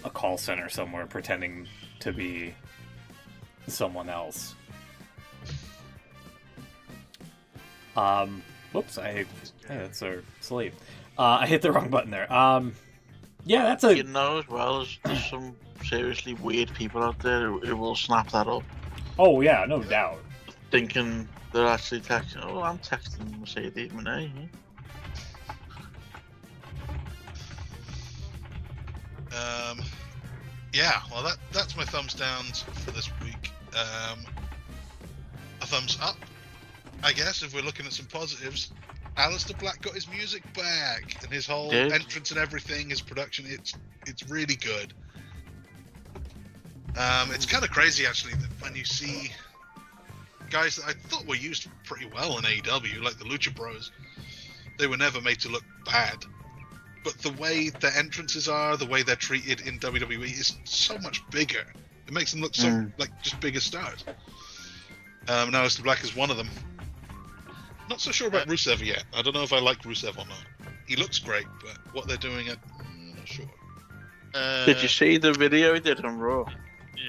a call center somewhere pretending to be someone else. Whoops, hey, that's our slave. I hit the wrong button there. Yeah, that's You know as well as there's some seriously weird people out there who will snap that up, Oh yeah, no doubt. thinking they're actually texting. Oh, I'm texting Mercedes Monet. Yeah, well, that's my thumbs downs for this week. A thumbs up, I guess, if we're looking at some positives. Aleister Black got his music back, and his whole Did? entrance and everything, his production, it's really good. It's kind of crazy actually that when you see guys that I thought were used pretty well in AEW, like the Lucha Bros, they were never made to look bad. But the way their entrances are, the way they're treated in WWE is so much bigger. It makes them look so like just bigger stars. And Aleister Black is one of them. Not so sure about Rusev yet. I don't know if I like Rusev or not. He looks great, but what they're doing, I'm not sure. Did you see the video he did on Raw?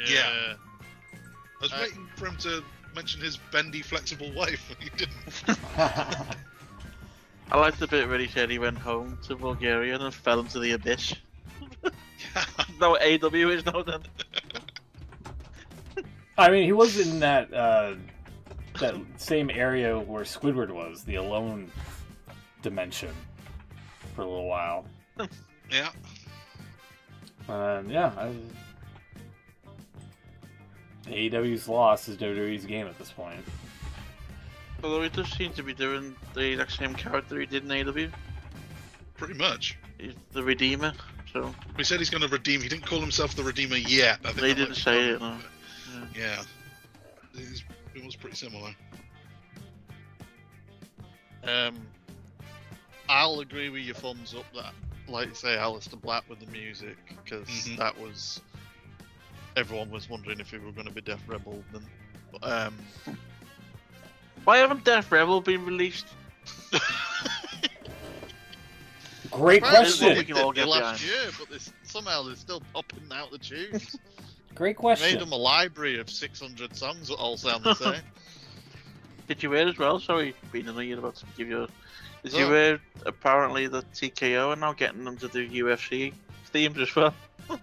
Yeah. I was waiting for him to mention his bendy, flexible wife, and he didn't. I liked the bit where he said he went home to Bulgaria and fell into the abyss. No, AW is now then. I mean, he was in that that same area where Squidward was, the alone dimension, for a little while. Yeah. Yeah. AEW's loss is WWE's game at this point. Although he does seem to be doing the exact same character he did in AEW. Pretty much. He's the Redeemer, so... He said he's going to redeem. He didn't call himself the Redeemer yet. I think They didn't say it, no. Yeah. It was pretty similar. I'll agree with your thumbs up that, like you say, Aleister Black with the music, because that was... Everyone was wondering if he were going to be Death Rebel. Then, Why haven't Death Rebel been released? Great question. We can all get last behind. year, but somehow they're still popping out the tunes. Great question. Made them a library of 600 songs that all sound the same. Did you hear as well? Sorry, being annoyed, you're about to give you. Did you What? hear apparently the TKO are now getting them to do UFC themes as well?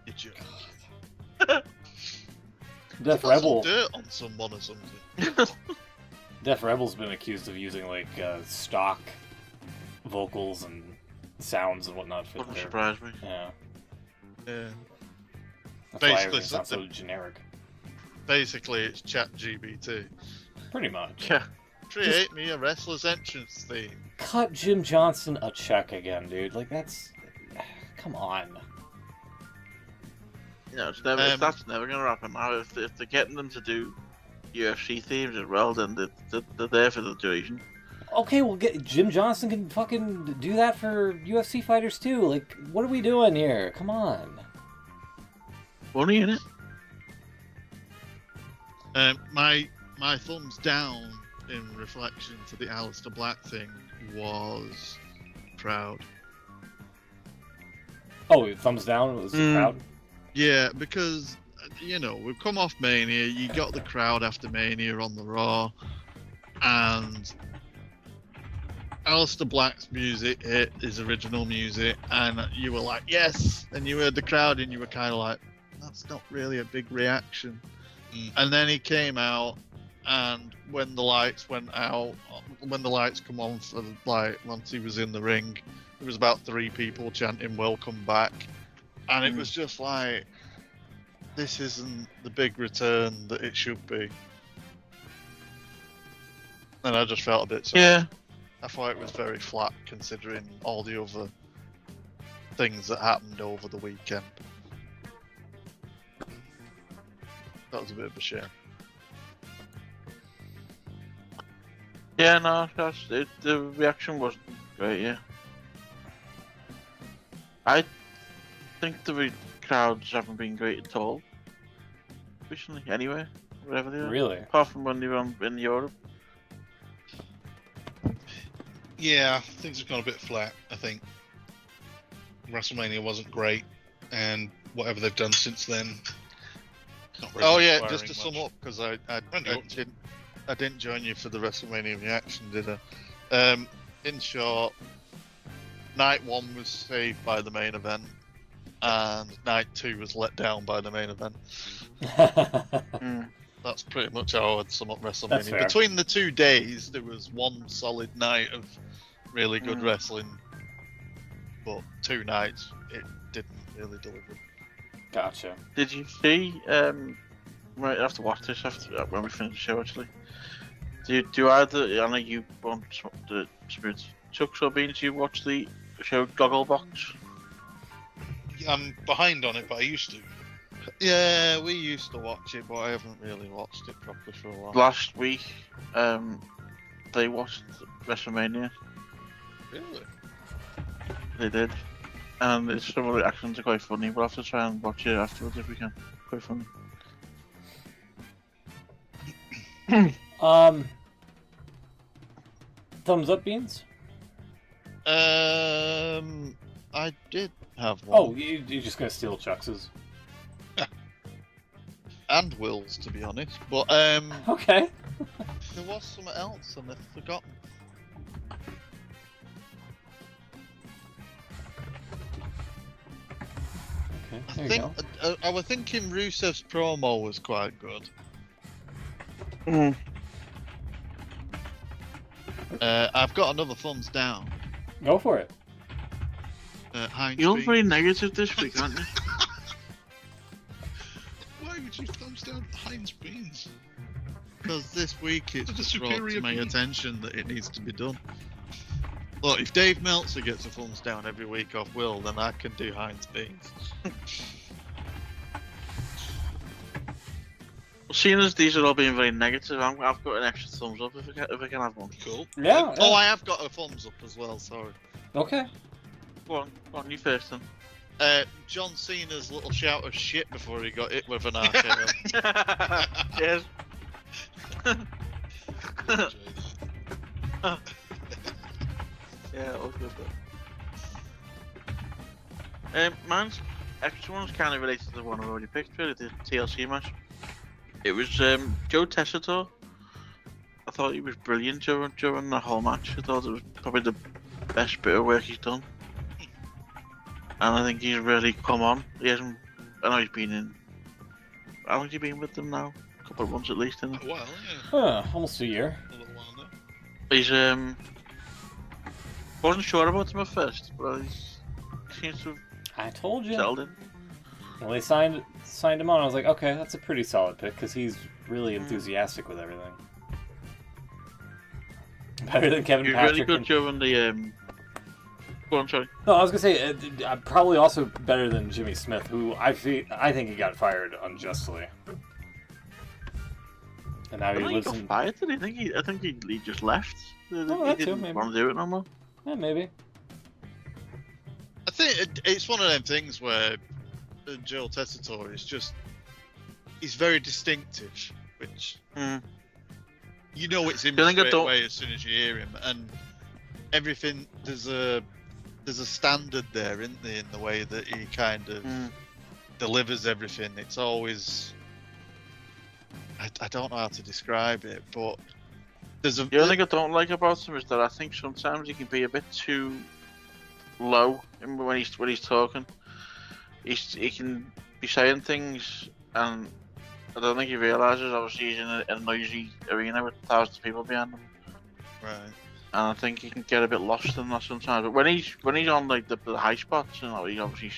Did you? Death Got Rebel. some dirt on someone or something. Death Rebel's been accused of using like stock vocals and sounds and whatnot for Wouldn't their... surprise me. Yeah. Yeah. That's Basically, why everything sounds so generic. Basically, it's ChatGPT. Pretty much. Yeah. Create me a wrestler's entrance theme. Cut Jim Johnson a check again, dude. Like, that's... Come on. No, it's never. That's never gonna happen now. If they're getting them to do UFC themes as well, then they're there for the duration. Okay, well, Jim Johnson can fucking do that for UFC fighters too. Like, what are we doing here? Come on. Funny, innit? My thumbs down in reflection to the Aleister Black thing was proud. Oh, thumbs down. It was proud. Yeah, because you know we've come off Mania. You got the crowd after Mania on the Raw, and Aleister Black's music hit his original music, and you were like, yes, and you heard the crowd, and you were kind of like, that's not really a big reaction. And then he came out, and when the lights went out, when the lights come on for like once he was in the ring, there was about 3 people chanting "Welcome back," and it was just like, this isn't the big return that it should be. And I just felt a bit sorry. Yeah. I thought it was very flat considering all the other things that happened over the weekend. That was a bit of a shame. Yeah, no, the reaction wasn't great, yeah. I think the crowds haven't been great at all recently, anyway, wherever they are. Really? Apart from when they were in Europe. Yeah, things have gone a bit flat, I think. WrestleMania wasn't great, and whatever they've done since then. Not really Oh yeah, inspiring just to sum much. up, because I Randy, didn't join you for the WrestleMania reaction, did I? In short, night 1 was saved by the main event, and night 2 was let down by the main event. That's pretty much how I would sum up That's WrestleMania. fair. Between the 2 days, there was one solid night of really good wrestling, but 2 nights it didn't really deliver. Gotcha. Did you see? Right, I have to watch this after when we finish the show. Actually, do either? I know you won't the Smooth Chuck Beans, you watch the show Gogglebox? I'm behind on it, but I used to. Yeah, we used to watch it, but I haven't really watched it properly for a while. Last week, they watched WrestleMania. Really? They did. And some of the reactions are quite funny. We'll have to try and watch it afterwards if we can. Quite funny. Thumbs up, Beans? I did have one. Oh, you're just gonna steal Chuck's? And Will's, to be honest. But Okay. there was something else and I've forgotten. Okay, I there you think go. I was thinking Rusev's promo was quite good. I've got another thumbs down. Go for it. Heinz You're Bean. very negative this week, aren't you? Why would you thumbs down Heinz Beans? Because this week it's It's a just brought to superior my bean. attention that it needs to be done. Look, if Dave Meltzer gets a thumbs down every week off Will, then I can do Heinz Beans. Well, seeing as these are all being very negative, I've got an extra thumbs up if I can have one. Cool. Yeah. Oh, I have got a thumbs up as well, sorry. Okay. Go on, you first then. John Cena's little shout of shit before he got hit with an RKO. Cheers. Enjoy that. Yeah, all good though. Mine's extra one's kind of related to the one I've already picked, really, the TLC match. It was Joe Tessitore. I thought he was brilliant during the whole match. I thought it was probably the best bit of work he's done. And I think he's really come on. He hasn't. I know he's been in. How long has he been with them now? A couple of months at least, isn't he? Well, yeah. Almost a year. A little while now. He's wasn't sure about him at first, but he seems to have I told you. settled in. When they signed him on, I was like, okay, that's a pretty solid pick because he's really enthusiastic with everything. Better than Kevin He was Patrick. really good during the Go on, sorry. No, I was gonna say probably also better than Jimmy Smith, who I think he got fired unjustly. And now I he think he lives got in. fired, did he? I think he just left. Oh, He that too, didn't maybe. want to do it no more. Yeah, maybe. I think it's one of them things where Joe Tessitore is just... He's very distinctive, which... You know it's him I think I straight don't- away as soon as you hear him, and everything... There's a standard there, isn't there, in the way that he kind of delivers everything. It's always... I don't know how to describe it, but there's a... The only thing I don't like about him is that I think sometimes he can be a bit too low when he's talking. He can be saying things, and I don't think he realises obviously he's in a noisy arena with thousands of people behind him. Right. And I think he can get a bit lost in that sometimes. But when he's on like the high spots, you know, he's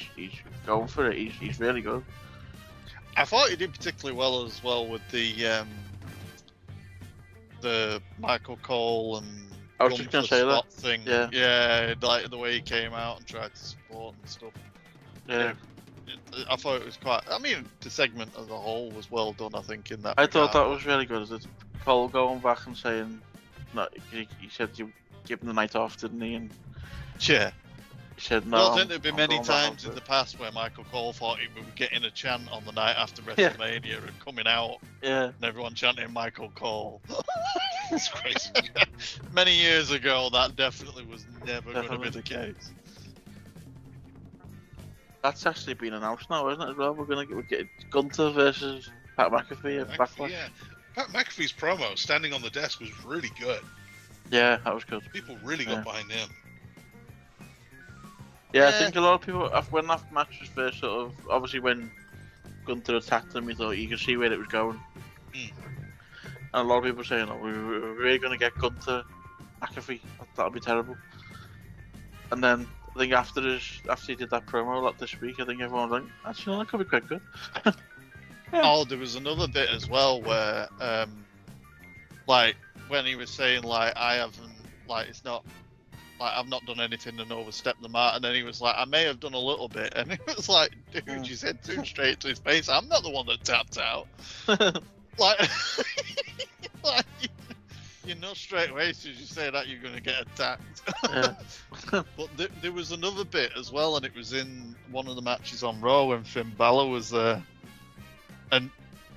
going for it. He's really good. I thought he did particularly well as well with the Michael Cole and I was just gonna say that. thing. Yeah. Like the way he came out and tried to support and stuff. Yeah. I thought it was quite. I mean, the segment as a whole was well done. I think in that. I thought regard. that was really good. That Cole going back and saying, no, he said you give him the night off, didn't he? And Yeah. he said no. I don't think there've been I'm many going back times onto in the it." past where Michael Cole thought he would be getting a chant on the night after Yeah. WrestleMania and coming out Yeah. and everyone chanting Michael Cole. It's crazy. Many years ago, that definitely was never going to be Definitely. the case. That's actually been announced now, isn't it? As well, we're get Gunther versus Pat McAfee at Backlash. Yeah. Pat McAfee's promo, standing on the desk, was really good. Yeah, that was good. People really Yeah. got behind him. Yeah, I Yeah. think a lot of people, when that match was first sort of, obviously when Gunther attacked him, you thought you could see where it was going. Mm. And a lot of people saying, oh, we're really going to get Gunther McAfee. That'll be terrible. And then I think after he did that promo like this week, I think everyone was like, actually, no, that could be quite good. Oh, there was another bit as well where, like, when he was saying, like, I haven't, like, it's not like, I've not done anything and overstepped the mark. And then he was like, I may have done a little bit. And it was like, dude, you said too straight to his face. I'm not the one that tapped out. Like, like you know straight away as soon as you say that you're going to get attacked. But there was another bit as well, and it was in one of the matches on Raw when Finn Balor was there. And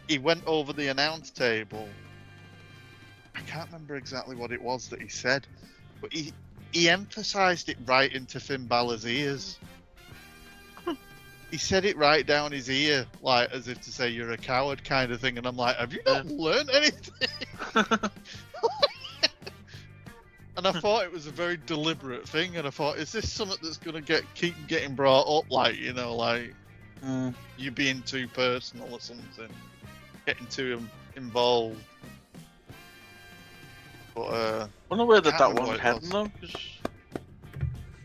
he went over the announce table. I can't remember exactly what it was that he said, but he emphasised it right into Finn Balor's ears. He said it right down his ear, like as if to say you're a coward kind of thing. And I'm like, have you not learned anything? And I thought it was a very deliberate thing. And I thought, is this something that's going to keep getting brought up? Like, you know, like you being too personal or something, getting too involved. But I wonder where that one's heading though, because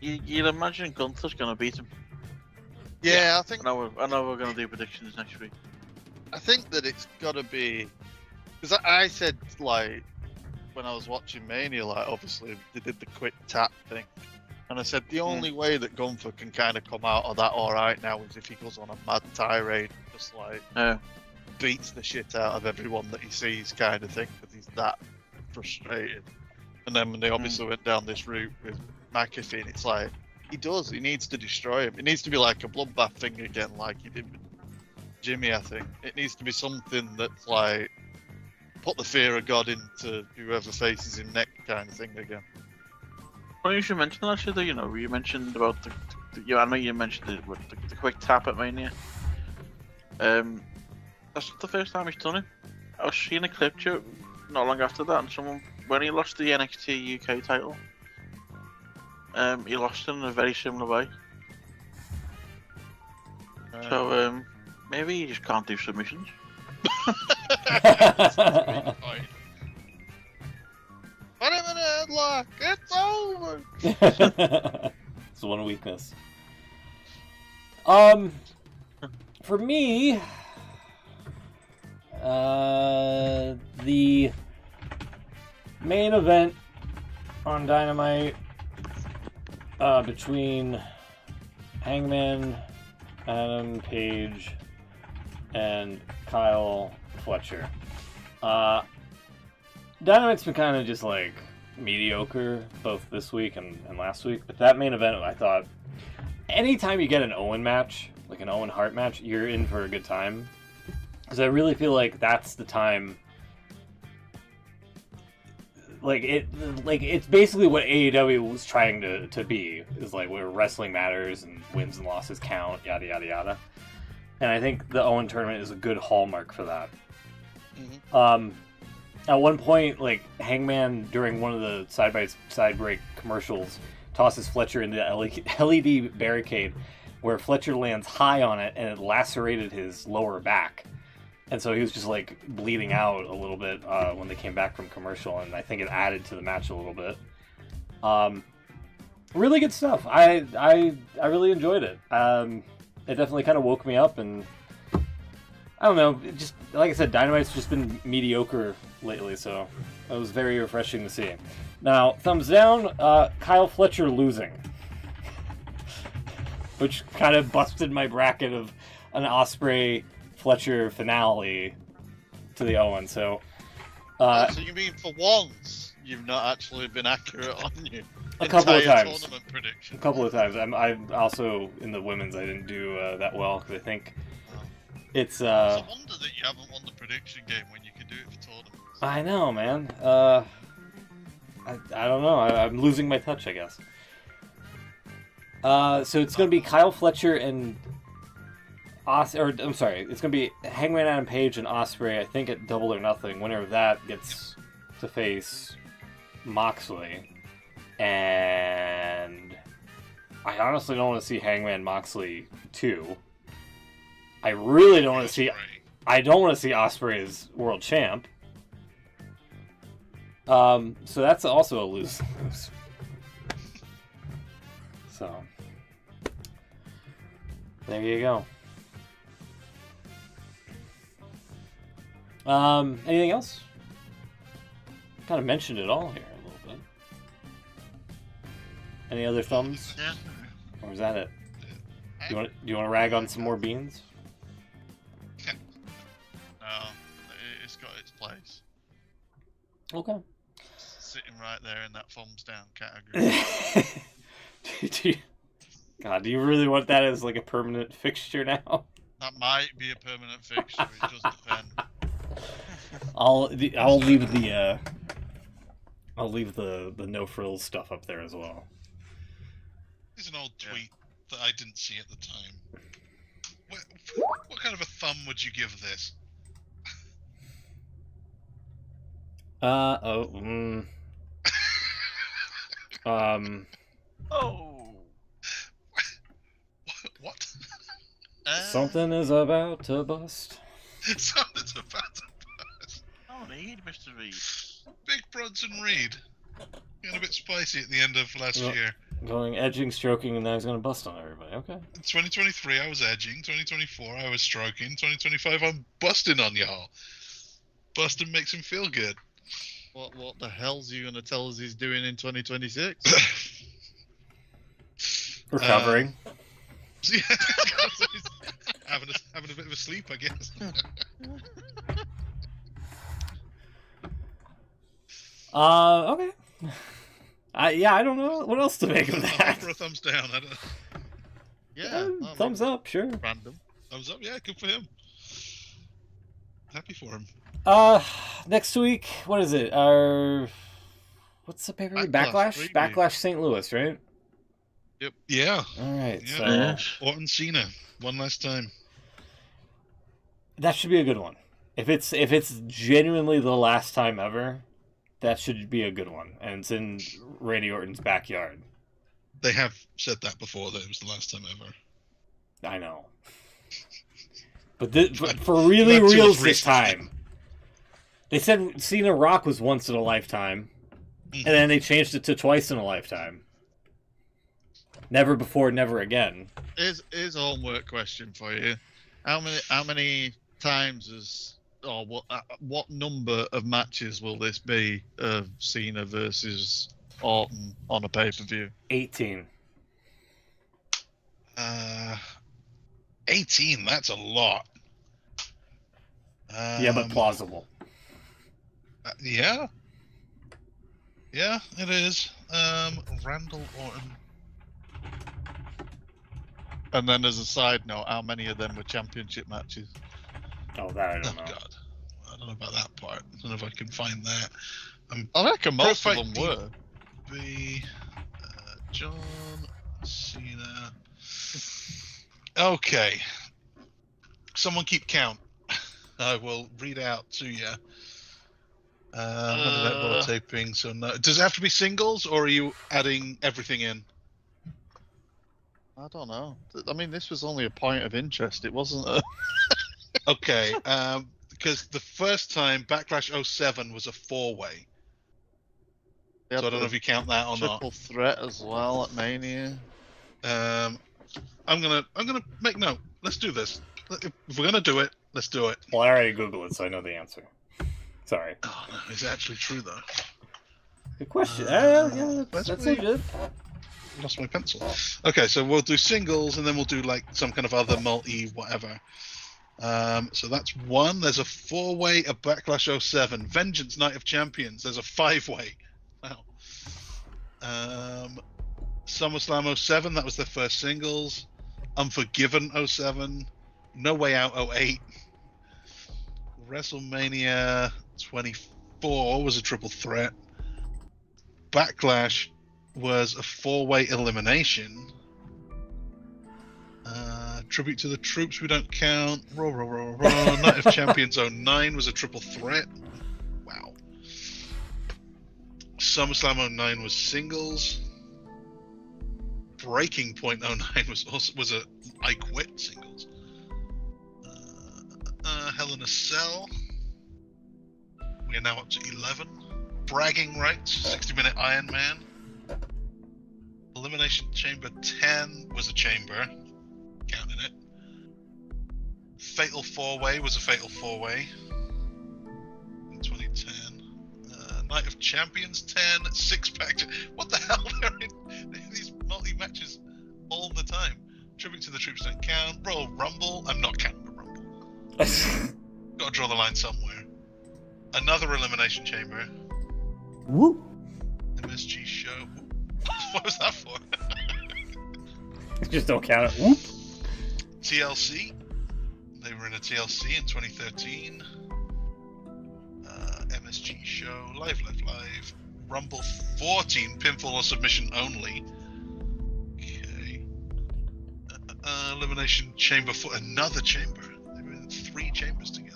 you'd imagine Gunther's going to beat him. Yeah, I think. I know we're going to do predictions next week. I think that it's got to be, because I said, like, when I was watching Mania, like, obviously they did the quick tap thing, and I said the only way that Gunther can kind of come out of that all right now is if he goes on a mad tirade, just like beats the shit out of everyone that he sees, kind of thing, because he's that frustrated. And then when they obviously went down this route with McAfee, and it's like, he needs to destroy him. It needs to be like a bloodbath thing again, like he did with Jimmy, I think. It needs to be something that's like, put the fear of God into whoever faces him next, kind of thing again. Well, you should mention that, actually, though, you know, you mentioned about I know you mentioned it with the quick tap at Mania. That's not the first time he's done it. I was seeing a clip not long after that, and when he lost the NXT UK title, he lost it in a very similar way. So maybe he just can't do submissions. That's a great point. Put him in a headlock. It's over. It's one weakness. For me, the main event on Dynamite between Hangman Adam Page and Kyle Fletcher. Dynamite's been kind of just like mediocre both this week and last week, but that main event, I thought, anytime you get an Owen match, like an Owen Hart match, you're in for a good time. Because I really feel like that's the time. Like it's basically what AEW was trying to be, is like where wrestling matters and wins and losses count, yada yada yada. And I think the Owen tournament is a good hallmark for that. Mm-hmm. At one point, like, Hangman, during one of the side break commercials, tosses Fletcher into the LED barricade, where Fletcher lands high on it, and it lacerated his lower back. And so he was just, like, bleeding out a little bit when they came back from commercial, and I think it added to the match a little bit. Really good stuff. I really enjoyed it. It definitely kind of woke me up, and I don't know, just like I said, Dynamite's just been mediocre lately, so it was very refreshing to see. Now, thumbs down, Kyle Fletcher losing, which kind of busted my bracket of an Ospreay Fletcher finale to the Owen. So you mean for once you've not actually been accurate on your a couple of times. Tournament prediction? A couple of times. I'm also in the women's. I didn't do that well because I think it's. It's a wonder that you haven't won the prediction game when you can do it for tournaments. I know, man. I don't know. I'm losing my touch, I guess. So it's going to be Kyle Fletcher and it's going to be Hangman Adam Page and Ospreay, I think, at Double or Nothing. Winner of that gets to face Moxley. And I honestly don't want to see Hangman Moxley 2. I really don't want to see... I don't want to see Ospreay as world champ. So that's also a lose-lose. So, there you go. Anything else? Kind of mentioned it all here a little bit. Any other thumbs? Yeah. Or is that it? Do you want to rag on some more beans? No, it's got its place. Okay. Sitting right there in that thumbs down category. Do you really want that as like a permanent fixture now? That might be a permanent fixture. It does depend. I'll leave the no frills stuff up there as well. There's an old tweet that I didn't see at the time. What kind of a thumb would you give this? Oh. What? Something is about to bust. Something's about to bust. Oh, Reed, Mr. Reed. Big Bronson Reed. Getting a bit spicy at the end of last year. Going edging, stroking, and now he's going to bust on everybody. Okay. In 2023, I was edging. 2024, I was stroking. 2025, I'm busting on y'all. Busting makes him feel good. What the hell's he gonna tell us he's doing in 2026? Recovering. having a bit of a sleep, I guess. Okay. I don't know what else to make of that. For a thumbs down. I don't... Yeah. Thumbs up, sure. Random. Thumbs up, yeah, good for him. Happy for him. Next week, what is it? What's the paper? Backlash. Backlash St. Louis, right? Yep. Yeah. All right. Yeah. So Orton Cena, one last time. that should be a good one. If it's genuinely the last time ever, that should be a good one, and it's in Randy Orton's backyard. They have said that before, that it was the last time ever. I know. But for really reals this time, they said Cena Rock was once in a lifetime, and then they changed it to twice in a lifetime. Never before, never again. Here's a homework question for you. How many times or what number of matches will this be of Cena versus Orton on a pay-per-view? 18. 18, that's a lot. Yeah, but plausible. Yeah. Yeah, it is. Randall Orton. And then as a side note, how many of them were championship matches? Oh, that I don't know. God. I don't know about that part. I don't know if I can find that. I reckon most of Perfect them were. John Cena. Okay. Someone keep count. I will read out to you. Monday Night Raw taping. So no. Does it have to be singles, or are you adding everything in? I don't know. I mean, this was only a point of interest. It wasn't a... Okay. Because the first time Backlash 07 was a 4-way. So I don't know if you count that or not. Triple threat as well at Mania. I'm gonna make note. Let's do this. If we're gonna do it, let's do it. Well, I already Googled it, so I know the answer. Sorry. Oh no, it's actually true though. Good question. Yeah, that's legit. Lost my pencil. Okay, so we'll do singles, and then we'll do like some kind of other multi whatever. So that's one. There's a 4-way at Backlash 07. Vengeance Night of Champions. There's a 5-way. Wow. SummerSlam 07. That was their first singles. Unforgiven 07. No Way Out 08. WrestleMania 24 was a triple threat. Backlash was a 4-way elimination. Tribute to the Troops, we don't count. Raw. Night of Champions 09 was a triple threat. Wow. SummerSlam 09 was singles. Breaking Point 09 was a I Quit singles. Hell in a Cell. We are now up to 11. Bragging Rights, 60-minute Iron Man. Elimination Chamber 10 was a chamber. Counting it. Fatal 4-way was a fatal 4-way in 2010. Night of Champions 10, six-pack. What the hell? They're in these multi-matches all the time. Tribute to the Troops Don't Count. Royal Rumble. I'm not counting the Rumble. Got to draw the line somewhere. Another Elimination Chamber. Whoop. MSG show. What was that for? Just don't count it. Whoop. TLC. They were in a TLC in 2013. MSG show. Live. Rumble 14. Pinfall or submission only. Okay. Elimination Chamber for another chamber. They were in 3 chambers together.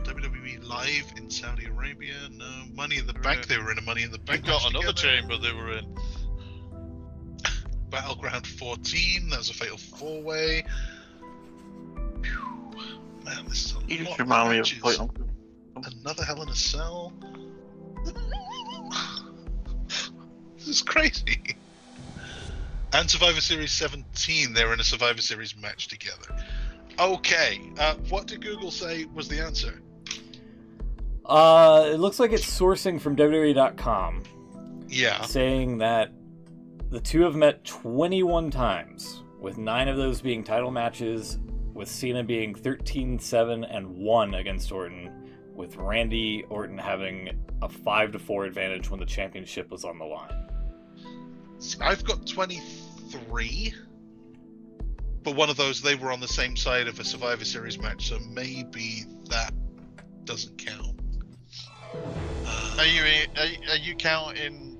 WWE Live in Saudi Arabia. No. Money in the Bank. They were in a Money in the Bank. Got another together. chamber they were in. Battleground 14. That was a fatal 4-way. Man, this is a You just lot remind me of of matches. Point. Another Hell in a Cell. This is crazy. And Survivor Series 17. They were in a Survivor Series match together. Okay. What did Google say was the answer? It looks like it's sourcing from WWE.com, Yeah. saying that the two have met 21 times, with 9 of those being title matches, with Cena being 13-7-1 against Orton, with Randy Orton having a 5-4 advantage when the championship was on the line. I've got 23. But one of those, they were on the same side of a Survivor Series match, so maybe that doesn't count. Are you counting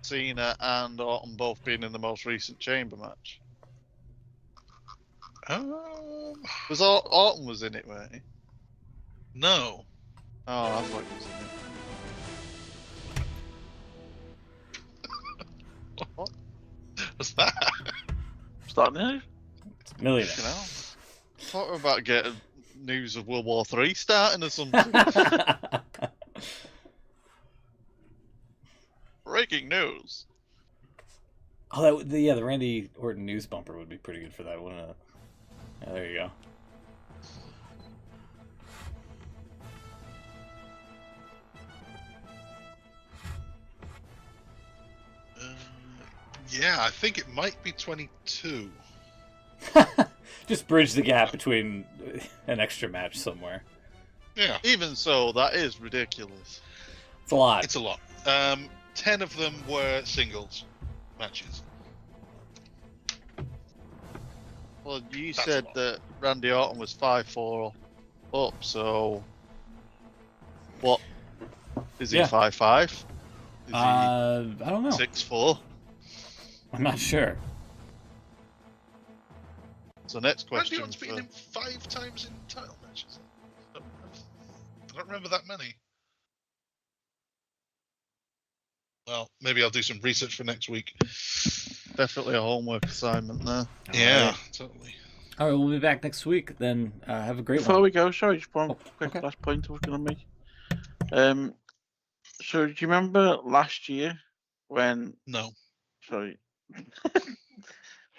Cena and Orton both being in the most recent chamber match? Was Orton was in it, weren't he? No. Oh, I thought he was in it. What? What's that? Starting now? Millionaire. You know, thought we were about to get news of World War III starting or something. Breaking news. Oh, the Randy Orton news bumper would be pretty good for that, wouldn't it? Yeah, there you go. Yeah, I think it might be 22. Just bridge the gap between an extra match somewhere. Yeah. Even so, that is ridiculous. It's a lot. It's a lot. 10 of them were singles matches. Well, you That's said a lot. that Randy Orton was 5-4 up, so what? Is he Yeah. 5-5? Is I don't know. he 6-4? I'm not sure. So next Randy question Orton's for... beaten him 5 times in title matches. I don't remember that many. Well, maybe I'll do some research for next week. Definitely a homework assignment there. Yeah, Alright. totally. All right, we'll be back next week. Then have a great Before one. we go, sorry, just one Oh, quick okay. last point I was going to make. So do you remember last year when? No. Sorry.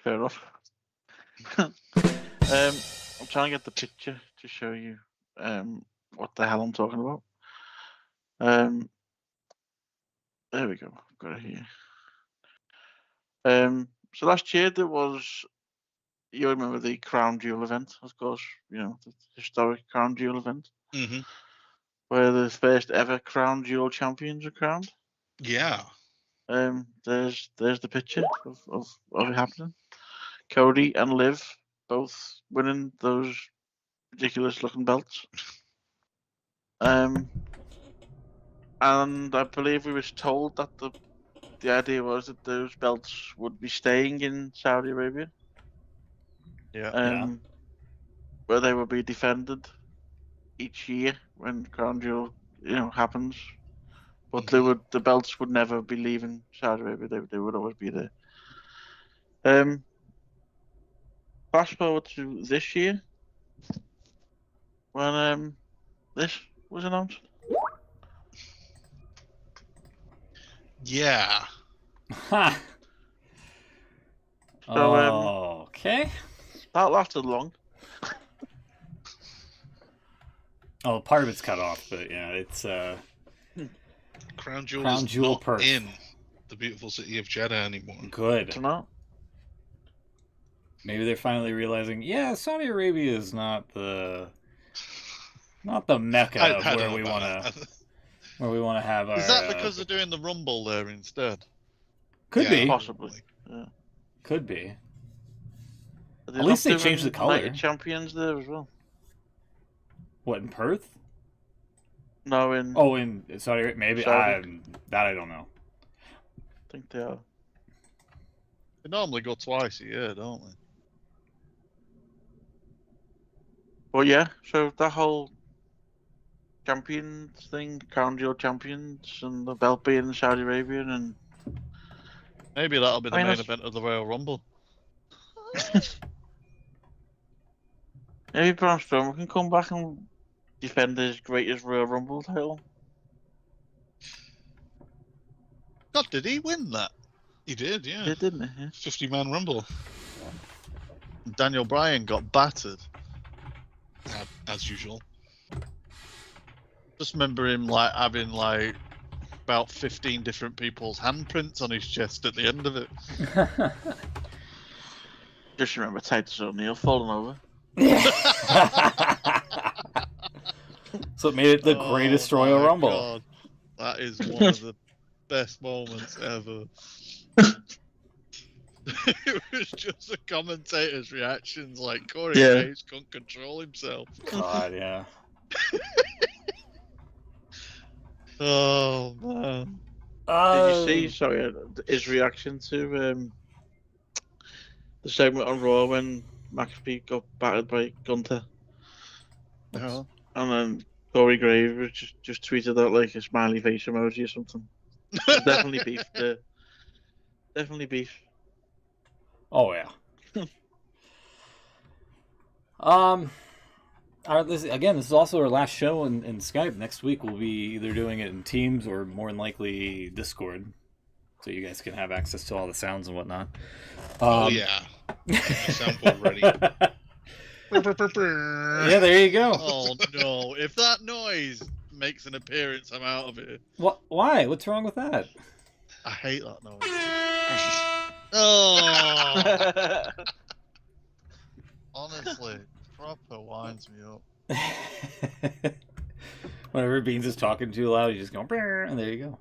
Fair enough. I'm trying to get the picture to show you what the hell I'm talking about. There we go. I've got it here. So last year there was, you remember the Crown Jewel event, of course, you know, the historic Crown Jewel event, Mm-hmm. where the first ever Crown Jewel champions are crowned. Yeah. There's the picture of it happening. Cody and Liv both winning those ridiculous looking belts. And I believe we was told that the idea was that those belts would be staying in Saudi Arabia. Yeah. Where they will be defended each year when Crown Jewel, happens. But the belts would never be leaving Saudi Arabia. They would always be there. Fast forward to this year when this was announced. Yeah. Ha. So, Okay. That lasted long. Oh, part of it's cut off, but yeah, it's Crown Jewel Crown is Jewel not Perth. in the beautiful city of Jeddah anymore. good. don't know. Maybe they're finally realizing, yeah, Saudi Arabia is not the mecca of I where don't we know want about to that. have our. Is that because they're doing the Rumble there instead? Could Yeah. be, Possibly. Yeah. could be. Are At least not they changed the doing color. United Champions there as well. What, in Perth? No, in Oh, in Saudi Arabia? Maybe. Saudi. That I don't know. I think they are. They normally go twice a year, don't they? But yeah, so that whole champions thing, Crown Jewel champions, and the belt being in Saudi Arabia, and Maybe that'll be the I mean, main that's- event of the Royal Rumble. maybe Braun Strowman can come back and defend his greatest Royal Rumble title. God, did he win that? He did, yeah. He did, didn't he? Yeah. 50-man rumble, Daniel Bryan got battered. as usual. Just remember him like having like about 15 different people's handprints on his chest at the end of it. Just remember Titus O'Neil falling over. So it made it the greatest Royal my Rumble. God. That is one of the best moments ever. It was just the commentators' reactions, like Corey Graves couldn't control himself. God, yeah. Oh man! Did you see? Sorry, his reaction to the segment on Raw when Max P got battered by Gunther, No. and then Corey Graves was just tweeted out like a smiley face emoji or something. There's definitely beef there. Definitely beef. Oh yeah. This is also our last show in Skype. Next week we'll be either doing it in Teams or more than likely Discord, so you guys can have access to all the sounds and whatnot. Oh yeah, soundboard ready. Yeah, there you go. Oh no! If that noise makes an appearance, I'm out of it. What? Why? What's wrong with that? I hate that noise. Oh, honestly, proper winds me up. Whenever Beans is talking too loud, you just go, "Brr," and there you go.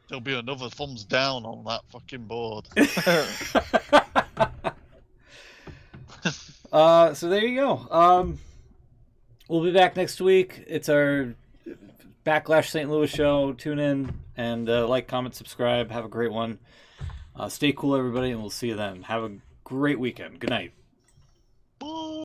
There'll be another thumbs down on that fucking board. So there you go. We'll be back next week. It's our Backlash St. Louis show. Tune in and like, comment, subscribe. Have a great one. Stay cool, everybody, and we'll see you then. Have a great weekend. Good night.